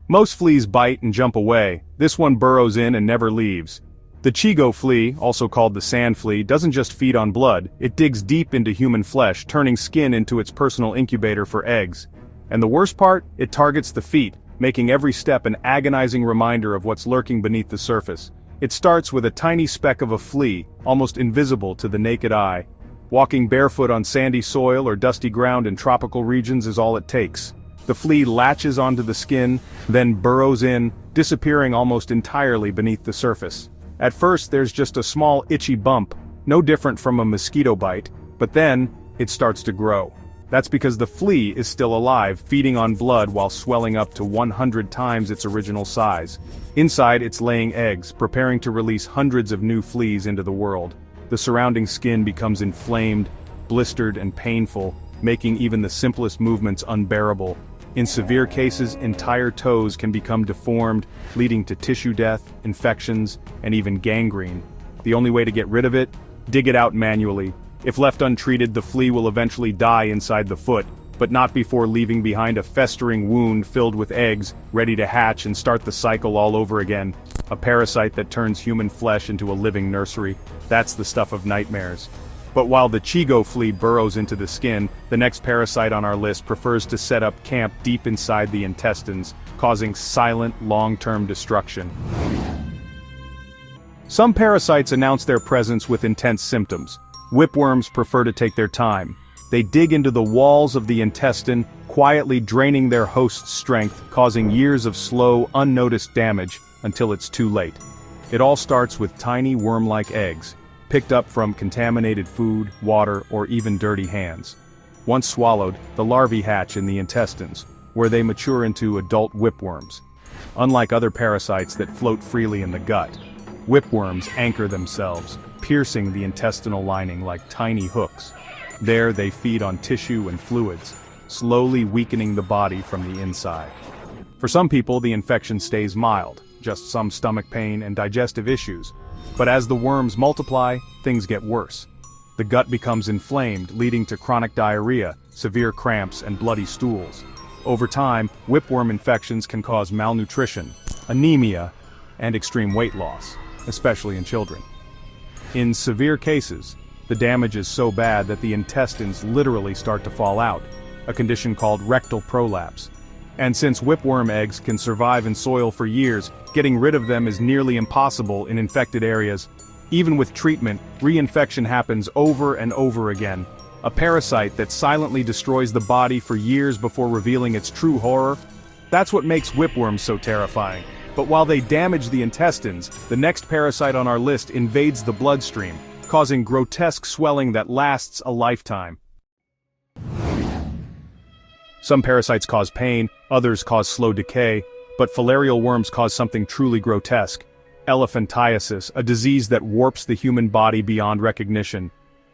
Most fleas bite and jump away. This one burrows in and never leaves. The Chigo flea, also called the sand flea, doesn't just feed on blood, it digs deep into human flesh, turning skin into its personal incubator for eggs. And the worst part, it targets the feet, making every step an agonizing reminder of what's lurking beneath the surface. It starts with a tiny speck of a flea, almost invisible to the naked eye. Walking barefoot on sandy soil or dusty ground in tropical regions is all it takes. The flea latches onto the skin, then burrows in, disappearing almost entirely beneath the surface. At first there's just a small itchy bump, no different from a mosquito bite, but then, it starts to grow. That's because the flea is still alive, feeding on blood while swelling up to 100 times its original size. Inside it's laying eggs, preparing to release hundreds of new fleas into the world. The surrounding skin becomes inflamed, blistered, and painful, making even the simplest movements unbearable. In severe cases, entire toes can become deformed, leading to tissue death, infections, and even gangrene. The only way to get rid of it? Dig it out manually. If left untreated, the flea will eventually die inside the foot, but not before leaving behind a festering wound filled with eggs, ready to hatch and start the cycle all over again. A parasite that turns human flesh into a living nursery. That's the stuff of nightmares. But while the Chigo flea burrows into the skin, the next parasite on our list prefers to set up camp deep inside the intestines, causing silent, long-term destruction. Some parasites announce their presence with intense symptoms. Whipworms prefer to take their time. They dig into the walls of the intestine, quietly draining their host's strength, causing years of slow, unnoticed damage, until it's too late. It all starts with tiny worm-like eggs, picked up from contaminated food, water, or even dirty hands. Once swallowed, the larvae hatch in the intestines, where they mature into adult whipworms. Unlike other parasites that float freely in the gut, whipworms anchor themselves, piercing the intestinal lining like tiny hooks. There they feed on tissue and fluids, slowly weakening the body from the inside. For some people, the infection stays mild, just some stomach pain and digestive issues. But as the worms multiply, things get worse. The gut becomes inflamed, leading to chronic diarrhea, severe cramps, and bloody stools. Over time, whipworm infections can cause malnutrition, anemia, and extreme weight loss, especially in children. In severe cases, the damage is so bad that the intestines literally start to fall out, a condition called rectal prolapse. And since whipworm eggs can survive in soil for years, getting rid of them is nearly impossible in infected areas. Even with treatment, reinfection happens over and over again. A parasite that silently destroys the body for years before revealing its true horror. That's what makes whipworms so terrifying. But while they damage the intestines, the next parasite on our list invades the bloodstream, causing grotesque swelling that lasts a lifetime. Some parasites cause pain, others cause slow decay, but filarial worms cause something truly grotesque. Elephantiasis, a disease that warps the human body beyond recognition.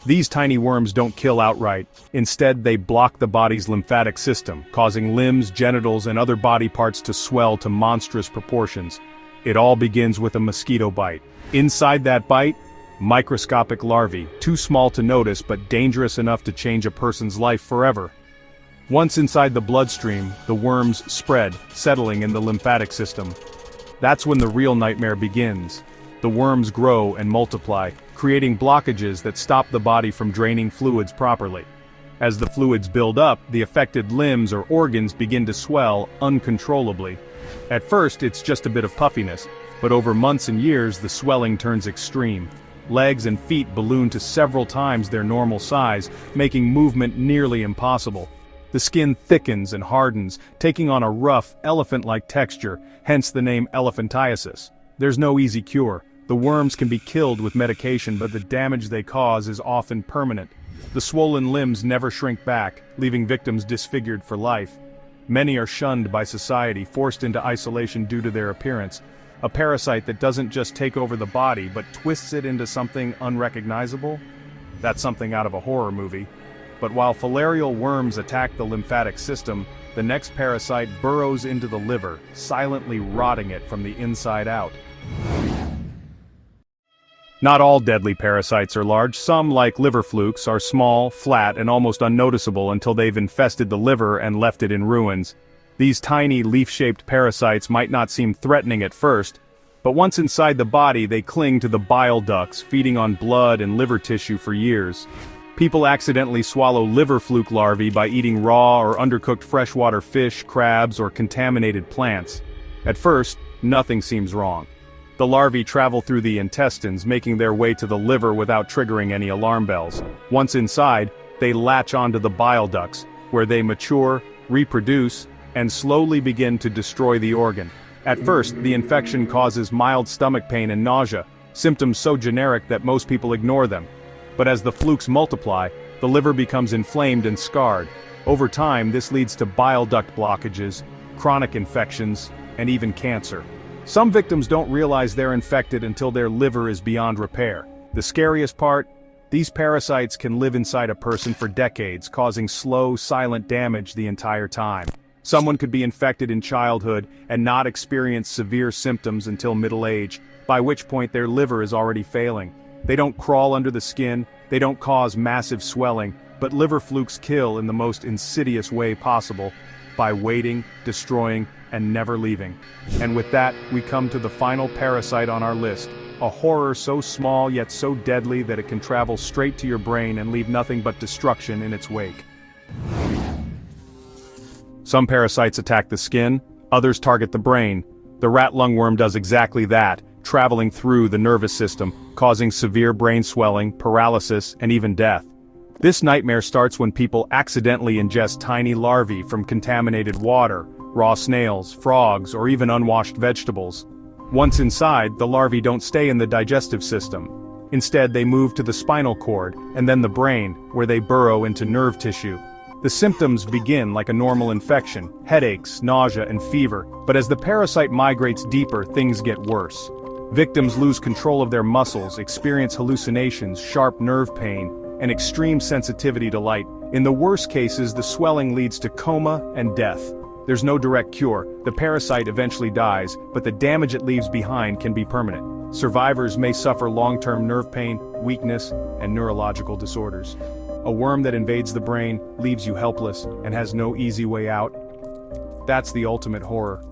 These tiny worms don't kill outright. Instead, they block the body's lymphatic system, causing limbs, genitals, and other body parts to swell to monstrous proportions. It all begins with a mosquito bite. Inside that bite, microscopic larvae, too small to notice but dangerous enough to change a person's life forever. Once inside the bloodstream, the worms spread, settling in the lymphatic system. That's when the real nightmare begins. The worms grow and multiply, creating blockages that stop the body from draining fluids properly. As the fluids build up, the affected limbs or organs begin to swell uncontrollably. At first, it's just a bit of puffiness, but over months and years the swelling turns extreme. Legs and feet balloon to several times their normal size, making movement nearly impossible. The skin thickens and hardens, taking on a rough, elephant-like texture, hence the name elephantiasis. There's no easy cure. The worms can be killed with medication, but the damage they cause is often permanent. The swollen limbs never shrink back, leaving victims disfigured for life. Many are shunned by society, forced into isolation due to their appearance. A parasite that doesn't just take over the body, but twists it into something unrecognizable? That's something out of a horror movie. But while filarial worms attack the lymphatic system, the next parasite burrows into the liver, silently rotting it from the inside out. Not all deadly parasites are large. Some, like liver flukes, are small, flat, and almost unnoticeable until they've infested the liver and left it in ruins. These tiny, leaf-shaped parasites might not seem threatening at first, but once inside the body they cling to the bile ducts, feeding on blood and liver tissue for years. People accidentally swallow liver fluke larvae by eating raw or undercooked freshwater fish, crabs, or contaminated plants. At first, nothing seems wrong. The larvae travel through the intestines, making their way to the liver without triggering any alarm bells. Once inside, they latch onto the bile ducts, where they mature, reproduce, and slowly begin to destroy the organ. At first, the infection causes mild stomach pain and nausea, symptoms so generic that most people ignore them. But as the flukes multiply, the liver becomes inflamed and scarred. Over time, this leads to bile duct blockages, chronic infections, and even cancer. Some victims don't realize they're infected until their liver is beyond repair. The scariest part? These parasites can live inside a person for decades, causing slow, silent damage the entire time. Someone could be infected in childhood and not experience severe symptoms until middle age, by which point their liver is already failing. They don't crawl under the skin, they don't cause massive swelling, but liver flukes kill in the most insidious way possible, by waiting, destroying, and never leaving. And with that, we come to the final parasite on our list, a horror so small yet so deadly that it can travel straight to your brain and leave nothing but destruction in its wake. Some parasites attack the skin, others target the brain. The rat lungworm does exactly that, traveling through the nervous system, causing severe brain swelling, paralysis, and even death. This nightmare starts when people accidentally ingest tiny larvae from contaminated water, raw snails, frogs, or even unwashed vegetables. Once inside, the larvae don't stay in the digestive system. Instead, they move to the spinal cord, and then the brain, where they burrow into nerve tissue. The symptoms begin like a normal infection, headaches, nausea, and fever, but as the parasite migrates deeper, things get worse. Victims lose control of their muscles, experience hallucinations, sharp nerve pain, and extreme sensitivity to light. In the worst cases, the swelling leads to coma and death. There's no direct cure. The parasite eventually dies, but the damage it leaves behind can be permanent. Survivors may suffer long-term nerve pain, weakness, and neurological disorders. A worm that invades the brain, leaves you helpless, and has no easy way out. That's the ultimate horror.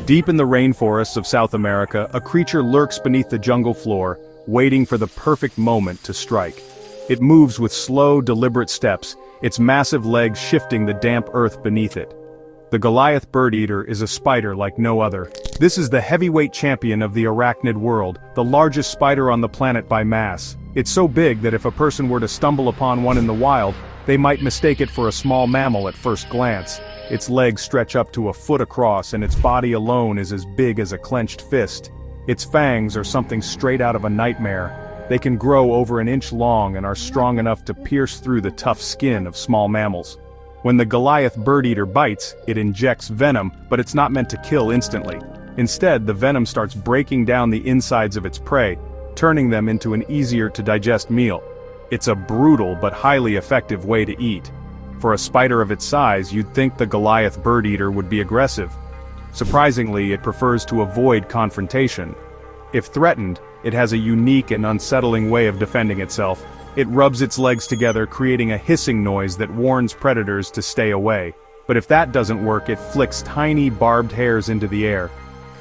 Deep in the rainforests of South America, a creature lurks beneath the jungle floor, waiting for the perfect moment to strike. It moves with slow, deliberate steps, its massive legs shifting the damp earth beneath it. The Goliath birdeater is a spider like no other. This is the heavyweight champion of the arachnid world, the largest spider on the planet by mass. It's so big that if a person were to stumble upon one in the wild, they might mistake it for a small mammal at first glance. Its legs stretch up to a foot across, and its body alone is as big as a clenched fist. Its fangs are something straight out of a nightmare. They can grow over an inch long and are strong enough to pierce through the tough skin of small mammals. When the Goliath birdeater bites, it injects venom, but it's not meant to kill instantly. Instead, the venom starts breaking down the insides of its prey, turning them into an easier-to-digest meal. It's a brutal but highly effective way to eat. For a spider of its size, you'd think the Goliath birdeater would be aggressive. Surprisingly, it prefers to avoid confrontation. If threatened, it has a unique and unsettling way of defending itself. It rubs its legs together, creating a hissing noise that warns predators to stay away. But if that doesn't work, it flicks tiny barbed hairs into the air.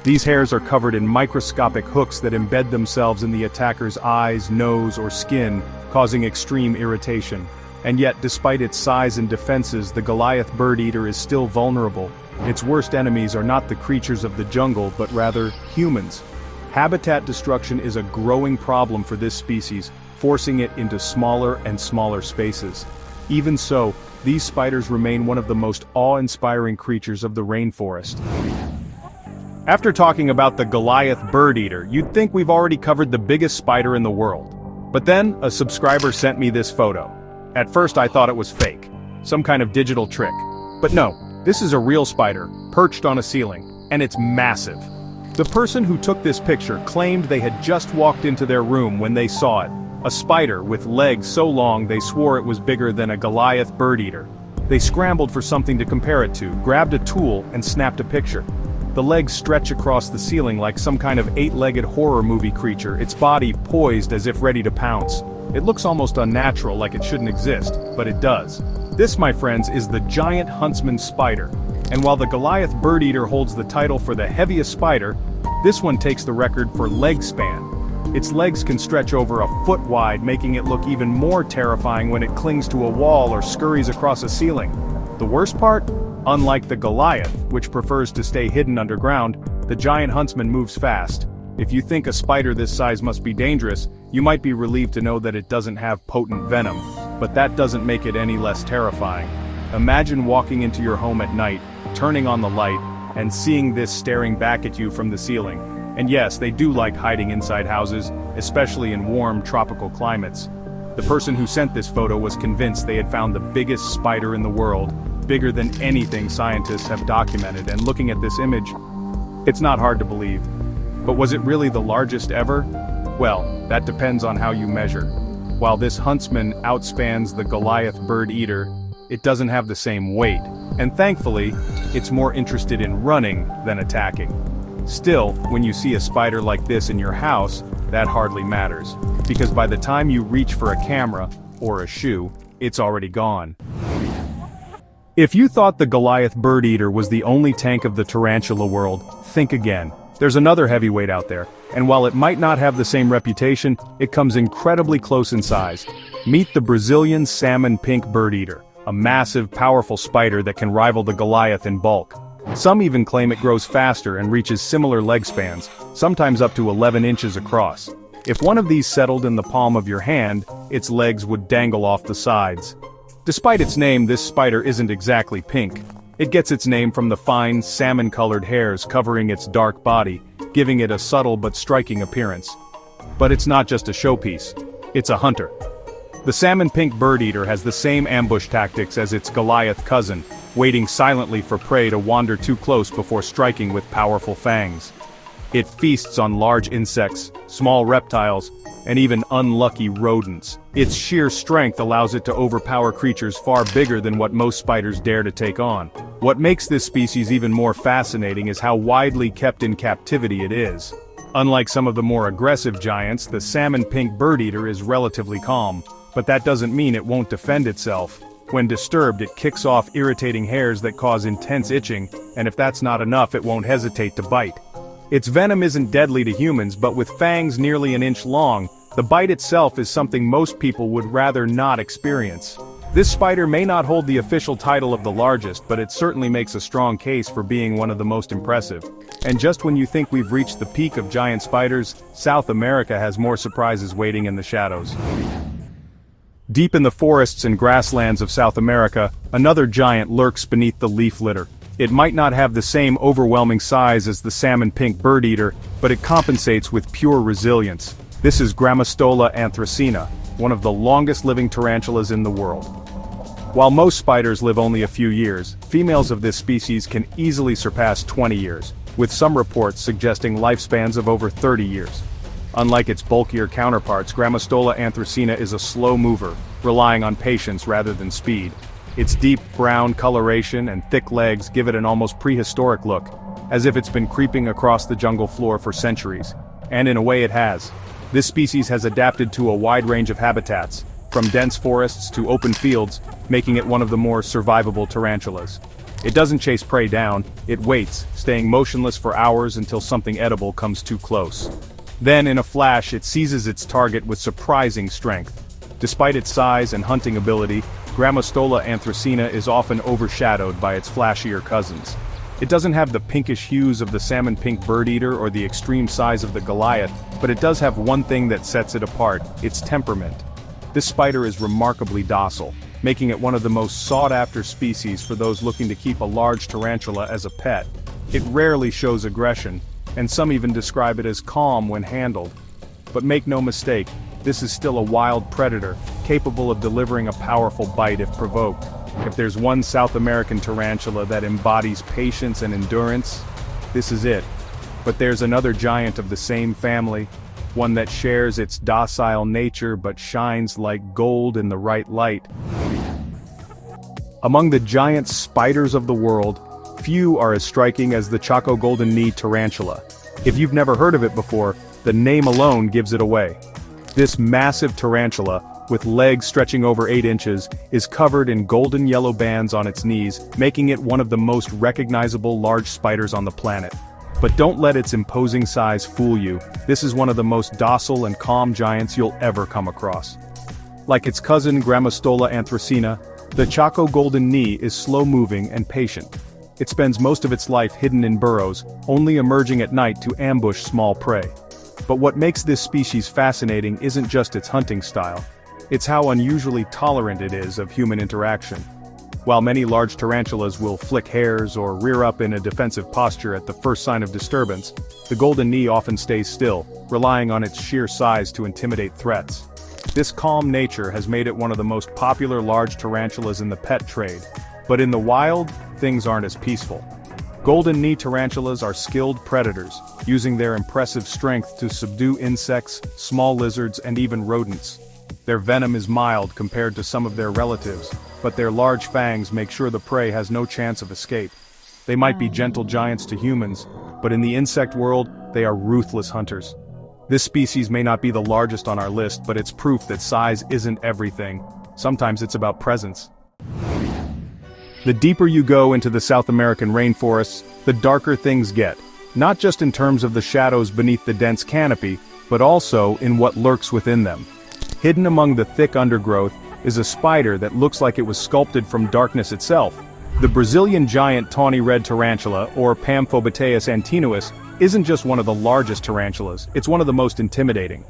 These hairs are covered in microscopic hooks that embed themselves in the attacker's eyes, nose, or skin, causing extreme irritation. And yet, despite its size and defenses, the Goliath birdeater is still vulnerable. Its worst enemies are not the creatures of the jungle, but rather humans. Habitat destruction is a growing problem for this species, forcing it into smaller and smaller spaces. Even so, these spiders remain one of the most awe-inspiring creatures of the rainforest. After talking about the Goliath birdeater, you'd think we've already covered the biggest spider in the world. But then, a subscriber sent me this photo. At first I thought it was fake, some kind of digital trick. But no, this is a real spider, perched on a ceiling, and it's massive. The person who took this picture claimed they had just walked into their room when they saw it. A spider with legs so long they swore it was bigger than a Goliath birdeater. They scrambled for something to compare it to, grabbed a tool, and snapped a picture. The legs stretch across the ceiling like some kind of eight-legged horror movie creature, its body poised as if ready to pounce. It looks almost unnatural, like it shouldn't exist, but it does. This, my friends, is the giant huntsman spider. And while the Goliath birdeater holds the title for the heaviest spider, this one takes the record for leg span. Its legs can stretch over a foot wide, making it look even more terrifying when it clings to a wall or scurries across a ceiling. The worst part? Unlike the Goliath, which prefers to stay hidden underground, the giant huntsman moves fast. If you think a spider this size must be dangerous, you might be relieved to know that it doesn't have potent venom, but that doesn't make it any less terrifying. Imagine walking into your home at night, turning on the light, and seeing this staring back at you from the ceiling. And yes, they do like hiding inside houses, especially in warm, tropical climates. The person who sent this photo was convinced they had found the biggest spider in the world, bigger than anything scientists have documented, and looking at this image, it's not hard to believe. But was it really the largest ever? Well, that depends on how you measure. While this huntsman outspans the Goliath birdeater, it doesn't have the same weight, and thankfully, it's more interested in running than attacking. Still, when you see a spider like this in your house, that hardly matters, because by the time you reach for a camera, or a shoe, it's already gone. If you thought the Goliath birdeater was the only tank of the tarantula world, think again. There's another heavyweight out there, and while it might not have the same reputation, it comes incredibly close in size. Meet the Brazilian salmon pink birdeater, a massive, powerful spider that can rival the Goliath in bulk. Some even claim it grows faster and reaches similar leg spans, sometimes up to 11 inches across. If one of these settled in the palm of your hand, its legs would dangle off the sides. Despite its name, this spider isn't exactly pink. It gets its name from the fine, salmon-colored hairs covering its dark body, giving it a subtle but striking appearance. But it's not just a showpiece. It's a hunter. The salmon pink birdeater has the same ambush tactics as its Goliath cousin, waiting silently for prey to wander too close before striking with powerful fangs. It feasts on large insects, small reptiles, and even unlucky rodents. Its sheer strength allows it to overpower creatures far bigger than what most spiders dare to take on. What makes this species even more fascinating is how widely kept in captivity it is. Unlike some of the more aggressive giants, the salmon pink birdeater is relatively calm, but that doesn't mean it won't defend itself. When disturbed, it kicks off irritating hairs that cause intense itching, and if that's not enough, it won't hesitate to bite. Its venom isn't deadly to humans, but with fangs nearly an inch long, the bite itself is something most people would rather not experience. This spider may not hold the official title of the largest, but it certainly makes a strong case for being one of the most impressive. And just when you think we've reached the peak of giant spiders, South America has more surprises waiting in the shadows. Deep in the forests and grasslands of South America, another giant lurks beneath the leaf litter. It might not have the same overwhelming size as the salmon pink birdeater, but it compensates with pure resilience. This is Grammostola anthracina, one of the longest living tarantulas in the world. While most spiders live only a few years, females of this species can easily surpass 20 years, with some reports suggesting lifespans of over 30 years. Unlike its bulkier counterparts, Grammostola anthracina is a slow mover, relying on patience rather than speed. Its deep brown coloration and thick legs give it an almost prehistoric look, as if it's been creeping across the jungle floor for centuries. And in a way it has. This species has adapted to a wide range of habitats, from dense forests to open fields, making it one of the more survivable tarantulas. It doesn't chase prey down, it waits, staying motionless for hours until something edible comes too close. Then, in a flash, it seizes its target with surprising strength. Despite its size and hunting ability, Grammostola anthracina is often overshadowed by its flashier cousins. It doesn't have the pinkish hues of the salmon pink birdeater or the extreme size of the Goliath, but it does have one thing that sets it apart: its temperament. This spider is remarkably docile, making it one of the most sought-after species for those looking to keep a large tarantula as a pet. It rarely shows aggression, and some even describe it as calm when handled. But make no mistake, this is still a wild predator, capable of delivering a powerful bite if provoked. If there's one South American tarantula that embodies patience and endurance, this is it. But there's another giant of the same family, one that shares its docile nature but shines like gold in the right light. Among the giant spiders of the world, few are as striking as the Chaco golden knee tarantula. If you've never heard of it before, the name alone gives it away. This massive tarantula, with legs stretching over 8 inches, is covered in golden yellow bands on its knees, making it one of the most recognizable large spiders on the planet. But don't let its imposing size fool you. This is one of the most docile and calm giants you'll ever come across. Like its cousin Grammostola anthracina, the Chaco golden knee is slow-moving and patient. It spends most of its life hidden in burrows, only emerging at night to ambush small prey. But what makes this species fascinating isn't just its hunting style. It's how unusually tolerant it is of human interaction. While many large tarantulas will flick hairs or rear up in a defensive posture at the first sign of disturbance, the golden knee often stays still, relying on its sheer size to intimidate threats. This calm nature has made it one of the most popular large tarantulas in the pet trade. But in the wild, things aren't as peaceful. Golden knee tarantulas are skilled predators, using their impressive strength to subdue insects, small lizards, and even rodents. Their venom is mild compared to some of their relatives, but their large fangs make sure the prey has no chance of escape. They might be gentle giants to humans, but in the insect world, they are ruthless hunters. This species may not be the largest on our list, but it's proof that size isn't everything. Sometimes it's about presence. The deeper you go into the South American rainforests, the darker things get, not just in terms of the shadows beneath the dense canopy, but also in what lurks within them. Hidden among the thick undergrowth is a spider that looks like it was sculpted from darkness itself. The Brazilian giant tawny red tarantula, or Pamphobeteus antinuus, isn't just one of the largest tarantulas, it's one of the most intimidating.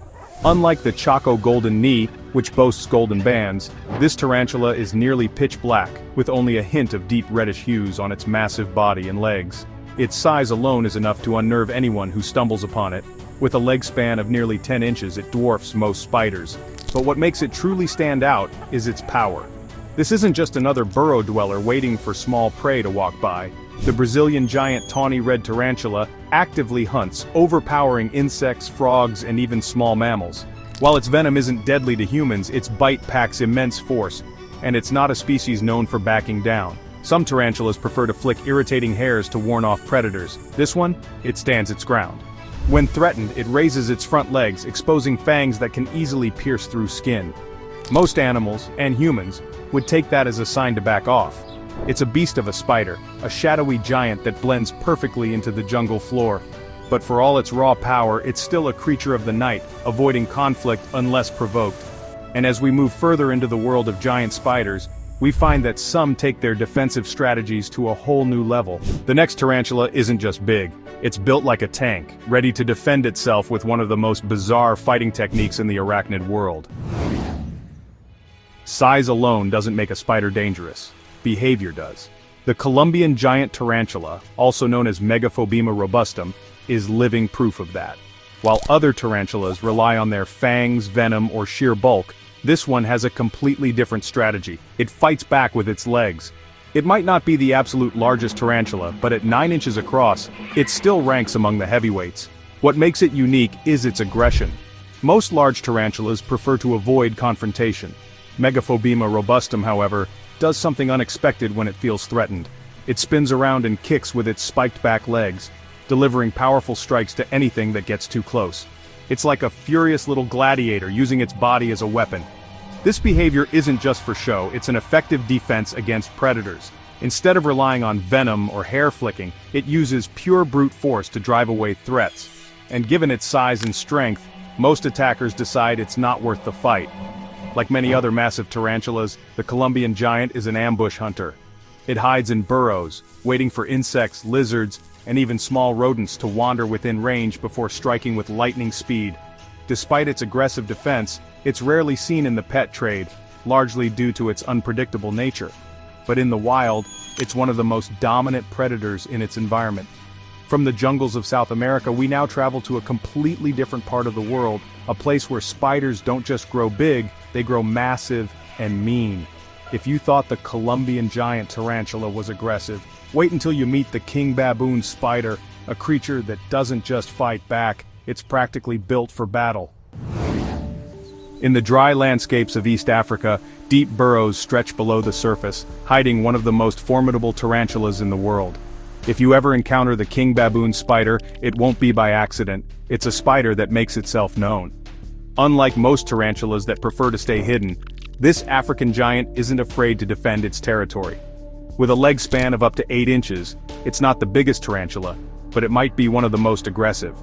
Unlike the Chaco golden knee, which boasts golden bands, this tarantula is nearly pitch black, with only a hint of deep reddish hues on its massive body and legs. Its size alone is enough to unnerve anyone who stumbles upon it. With a leg span of nearly 10 inches, it dwarfs most spiders. But what makes it truly stand out is its power. This isn't just another burrow dweller waiting for small prey to walk by. The Brazilian giant tawny red tarantula actively hunts, overpowering insects, frogs, and even small mammals. While its venom isn't deadly to humans, its bite packs immense force, and it's not a species known for backing down. Some tarantulas prefer to flick irritating hairs to warn off predators. This one, it stands its ground. When threatened, it raises its front legs, exposing fangs that can easily pierce through skin. Most animals, and humans, would take that as a sign to back off. It's a beast of a spider, a shadowy giant that blends perfectly into the jungle floor. But for all its raw power, it's still a creature of the night, avoiding conflict unless provoked. And as we move further into the world of giant spiders, we find that some take their defensive strategies to a whole new level. The next tarantula isn't just big, it's built like a tank, ready to defend itself with one of the most bizarre fighting techniques in the arachnid world. Size alone doesn't make a spider dangerous. Behavior does. The Colombian giant tarantula, also known as Megaphobema robustum, is living proof of that. While other tarantulas rely on their fangs, venom, or sheer bulk, this one has a completely different strategy. It fights back with its legs. It might not be the absolute largest tarantula, but at 9 inches across, it still ranks among the heavyweights. What makes it unique is its aggression. Most large tarantulas prefer to avoid confrontation. Megaphobema robustum, however, does something unexpected when it feels threatened. It spins around and kicks with its spiked back legs, delivering powerful strikes to anything that gets too close. It's like a furious little gladiator using its body as a weapon. This behavior isn't just for show, it's an effective defense against predators. Instead of relying on venom or hair flicking, it uses pure brute force to drive away threats. And given its size and strength, most attackers decide it's not worth the fight. Like many other massive tarantulas, the Colombian giant is an ambush hunter. It hides in burrows, waiting for insects, lizards, and even small rodents to wander within range before striking with lightning speed. Despite its aggressive defense, it's rarely seen in the pet trade, largely due to its unpredictable nature. But in the wild, it's one of the most dominant predators in its environment. From the jungles of South America, we now travel to a completely different part of the world, a place where spiders don't just grow big, they grow massive and mean. If you thought the Colombian giant tarantula was aggressive, wait until you meet the king baboon spider, a creature that doesn't just fight back, it's practically built for battle. In the dry landscapes of East Africa, deep burrows stretch below the surface, hiding one of the most formidable tarantulas in the world. If you ever encounter the king baboon spider, it won't be by accident, it's a spider that makes itself known. Unlike most tarantulas that prefer to stay hidden, this African giant isn't afraid to defend its territory. With a leg span of up to 8 inches, it's not the biggest tarantula, but it might be one of the most aggressive.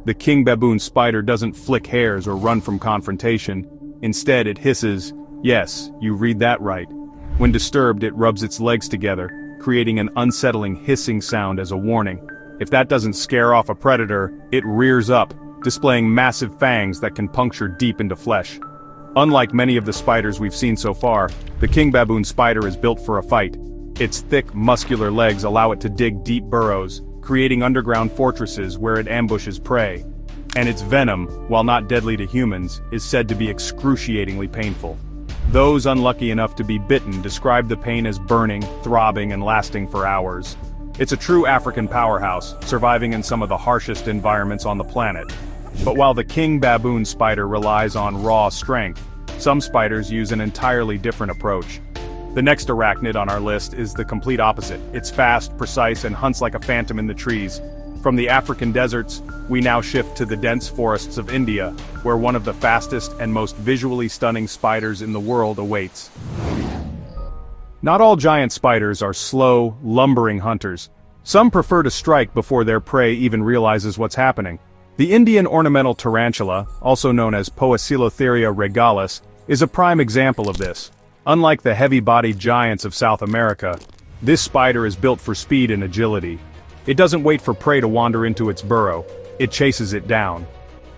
The king baboon spider doesn't flick hairs or run from confrontation. Instead, it hisses. Yes, you read that right. When disturbed, it rubs its legs together, creating an unsettling hissing sound as a warning. If that doesn't scare off a predator, it rears up, displaying massive fangs that can puncture deep into flesh. Unlike many of the spiders we've seen so far, the king baboon spider is built for a fight. Its thick, muscular legs allow it to dig deep burrows, creating underground fortresses where it ambushes prey. And its venom, while not deadly to humans, is said to be excruciatingly painful. Those unlucky enough to be bitten describe the pain as burning, throbbing, and lasting for hours. It's a true African powerhouse, surviving in some of the harshest environments on the planet. But while the king baboon spider relies on raw strength, some spiders use an entirely different approach. The next arachnid on our list is the complete opposite. It's fast, precise, and hunts like a phantom in the trees. From the African deserts, we now shift to the dense forests of India, where one of the fastest and most visually stunning spiders in the world awaits. Not all giant spiders are slow, lumbering hunters. Some prefer to strike before their prey even realizes what's happening. The Indian ornamental tarantula, also known as Poecilotheria regalis, is a prime example of this. Unlike the heavy-bodied giants of South America, this spider is built for speed and agility. It doesn't wait for prey to wander into its burrow, it chases it down.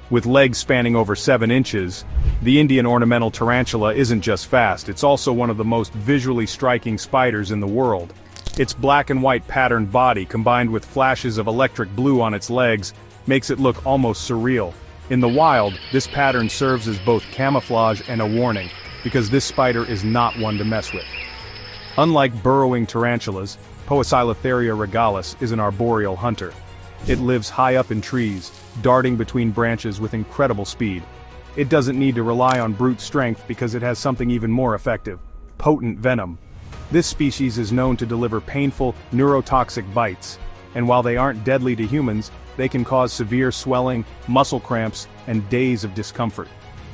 With legs spanning over 7 inches, the Indian ornamental tarantula isn't just fast, it's also one of the most visually striking spiders in the world. Its black and white patterned body combined with flashes of electric blue on its legs makes it look almost surreal. In the wild, this pattern serves as both camouflage and a warning, because this spider is not one to mess with. Unlike burrowing tarantulas, Poecilotheria regalis is an arboreal hunter. It lives high up in trees, darting between branches with incredible speed. It doesn't need to rely on brute strength because it has something even more effective: potent venom. This species is known to deliver painful, neurotoxic bites, and while they aren't deadly to humans, they can cause severe swelling, muscle cramps, and days of discomfort.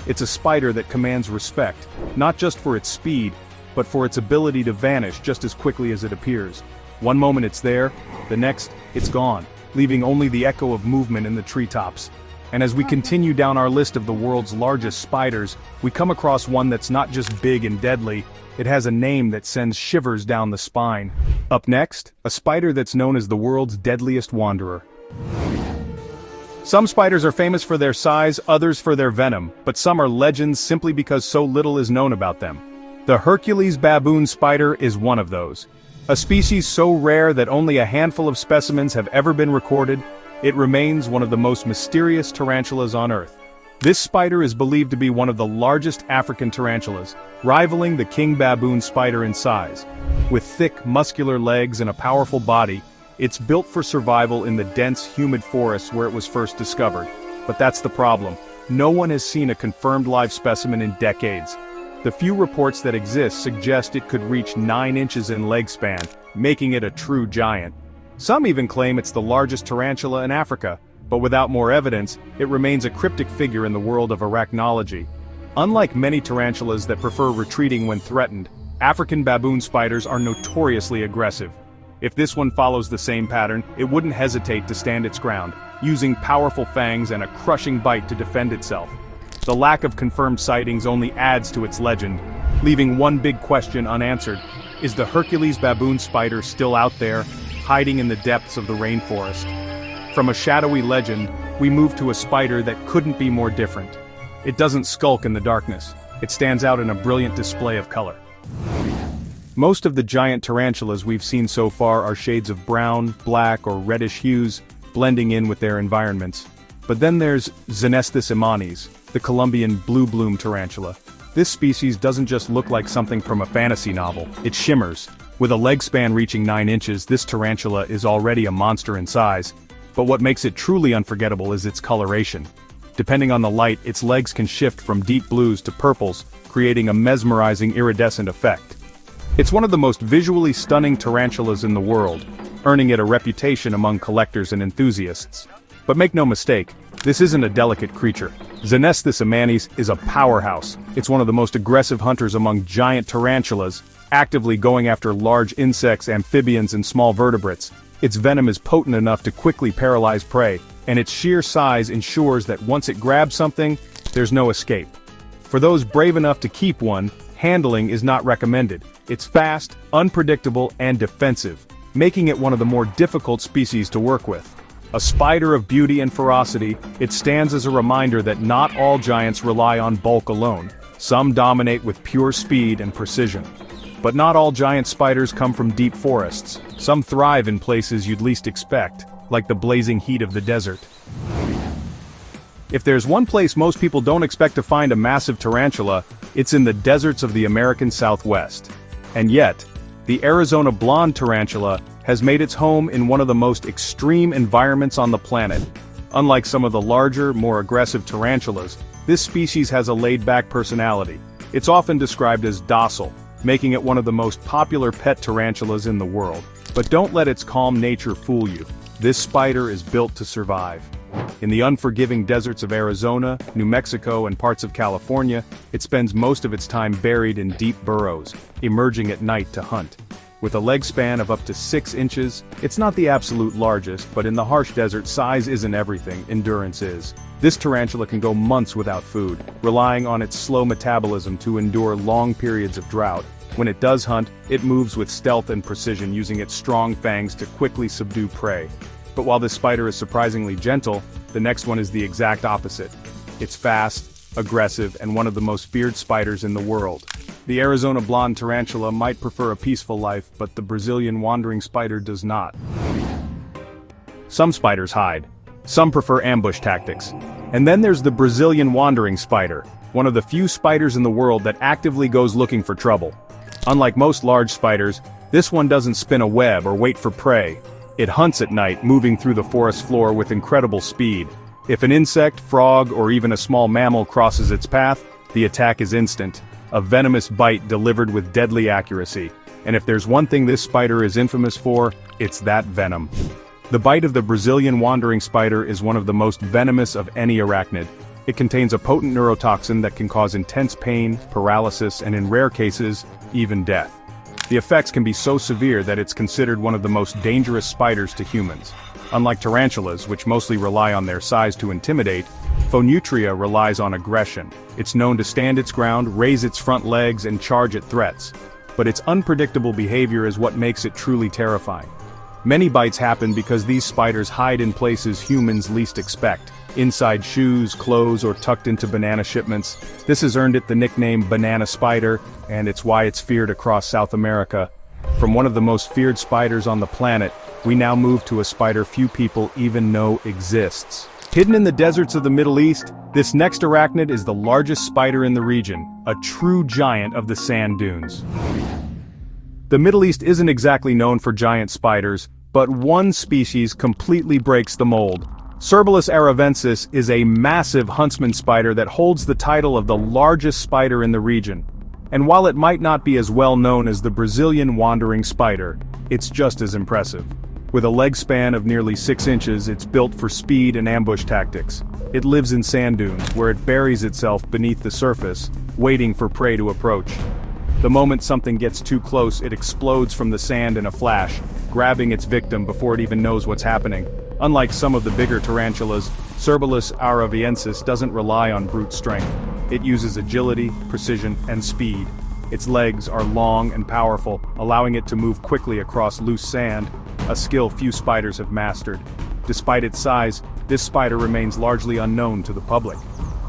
It's a spider that commands respect, not just for its speed, but for its ability to vanish just as quickly as it appears. One moment it's there, the next, it's gone, leaving only the echo of movement in the treetops. And as we continue down our list of the world's largest spiders, we come across one that's not just big and deadly, it has a name that sends shivers down the spine. Up next, a spider that's known as the world's deadliest wanderer. Some spiders are famous for their size, others for their venom, but some are legends simply because so little is known about them. The Hercules baboon spider is one of those. A species so rare that only a handful of specimens have ever been recorded, it remains one of the most mysterious tarantulas on Earth. This spider is believed to be one of the largest African tarantulas, rivaling the king baboon spider in size. With thick, muscular legs and a powerful body, It's built for survival in the dense, humid forests where it was first discovered. But that's the problem. No one has seen a confirmed live specimen in decades. The few reports that exist suggest it could reach 9 inches in leg span, making it a true giant. Some even claim it's the largest tarantula in Africa, but without more evidence, it remains a cryptic figure in the world of arachnology. Unlike many tarantulas that prefer retreating when threatened, African baboon spiders are notoriously aggressive. If this one follows the same pattern, it wouldn't hesitate to stand its ground, using powerful fangs and a crushing bite to defend itself. The lack of confirmed sightings only adds to its legend, leaving one big question unanswered. Is the Hercules baboon spider still out there, hiding in the depths of the rainforest? From a shadowy legend, we move to a spider that couldn't be more different. It doesn't skulk in the darkness. It stands out in a brilliant display of color. Most of the giant tarantulas we've seen so far are shades of brown, black, or reddish hues, blending in with their environments. But then there's Xenesthus immanis, the Colombian blue bloom tarantula. This species doesn't just look like something from a fantasy novel, it shimmers. With a leg span reaching 9 inches, this tarantula is already a monster in size. But what makes it truly unforgettable is its coloration. Depending on the light, its legs can shift from deep blues to purples, creating a mesmerizing iridescent effect. It's one of the most visually stunning tarantulas in the world, earning it a reputation among collectors and enthusiasts. But make no mistake, this isn't a delicate creature. Xenesthus immanis is a powerhouse. It's one of the most aggressive hunters among giant tarantulas, actively going after large insects, amphibians, and small vertebrates. Its venom is potent enough to quickly paralyze prey, and its sheer size ensures that once it grabs something, there's no escape. For those brave enough to keep one, handling is not recommended. It's fast, unpredictable, and defensive, making it one of the more difficult species to work with. A spider of beauty and ferocity, it stands as a reminder that not all giants rely on bulk alone. Some dominate with pure speed and precision. But not all giant spiders come from deep forests. Some thrive in places you'd least expect, like the blazing heat of the desert. If there's one place most people don't expect to find a massive tarantula, it's in the deserts of the American Southwest. And yet, the Arizona blonde tarantula has made its home in one of the most extreme environments on the planet. Unlike some of the larger, more aggressive tarantulas, this species has a laid-back personality. It's often described as docile, making it one of the most popular pet tarantulas in the world. But don't let its calm nature fool you. This spider is built to survive. In the unforgiving deserts of Arizona, New Mexico, and parts of California, it spends most of its time buried in deep burrows, emerging at night to hunt. With a leg span of up to 6 inches, it's not the absolute largest, but in the harsh desert, size isn't everything, endurance is. This tarantula can go months without food, relying on its slow metabolism to endure long periods of drought. When it does hunt, it moves with stealth and precision, using its strong fangs to quickly subdue prey. But while this spider is surprisingly gentle, the next one is the exact opposite. It's fast, aggressive, and one of the most feared spiders in the world. The Arizona blonde tarantula might prefer a peaceful life, but the Brazilian wandering spider does not. Some spiders hide. Some prefer ambush tactics. And then there's the Brazilian wandering spider, one of the few spiders in the world that actively goes looking for trouble. Unlike most large spiders, this one doesn't spin a web or wait for prey. It hunts at night, moving through the forest floor with incredible speed. If an insect, frog, or even a small mammal crosses its path, the attack is instant. A venomous bite delivered with deadly accuracy. And if there's one thing this spider is infamous for, it's that venom. The bite of the Brazilian wandering spider is one of the most venomous of any arachnid. It contains a potent neurotoxin that can cause intense pain, paralysis, and in rare cases, even death. The effects can be so severe that it's considered one of the most dangerous spiders to humans. Unlike tarantulas, which mostly rely on their size to intimidate, Phoneutria relies on aggression. It's known to stand its ground, raise its front legs, and charge at threats. But its unpredictable behavior is what makes it truly terrifying. Many bites happen because these spiders hide in places humans least expect. Inside shoes, clothes, or tucked into banana shipments. This has earned it the nickname banana spider, and it's why it's feared across South America. From one of the most feared spiders on the planet, we now move to a spider few people even know exists. Hidden in the deserts of the Middle East, this next arachnid is the largest spider in the region, a true giant of the sand dunes. The Middle East isn't exactly known for giant spiders, but one species completely breaks the mold. Cerberus aravensis is a massive huntsman spider that holds the title of the largest spider in the region. And while it might not be as well known as the Brazilian wandering spider, it's just as impressive. With a leg span of nearly 6 inches, it's built for speed and ambush tactics. It lives in sand dunes, where it buries itself beneath the surface, waiting for prey to approach. The moment something gets too close, it explodes from the sand in a flash, grabbing its victim before it even knows what's happening. Unlike some of the bigger tarantulas, Cerberus aravensis doesn't rely on brute strength. It uses agility, precision, and speed. Its legs are long and powerful, allowing it to move quickly across loose sand, a skill few spiders have mastered. Despite its size, this spider remains largely unknown to the public.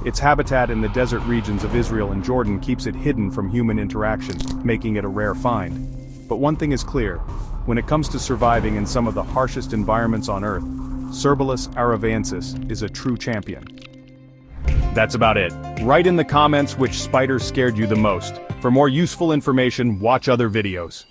Its habitat in the desert regions of Israel and Jordan keeps it hidden from human interaction, making it a rare find. But one thing is clear: when it comes to surviving in some of the harshest environments on Earth, Cerberus aravensis is a true champion. That's about it. Write in the comments which spider scared you the most. For more useful information, watch other videos.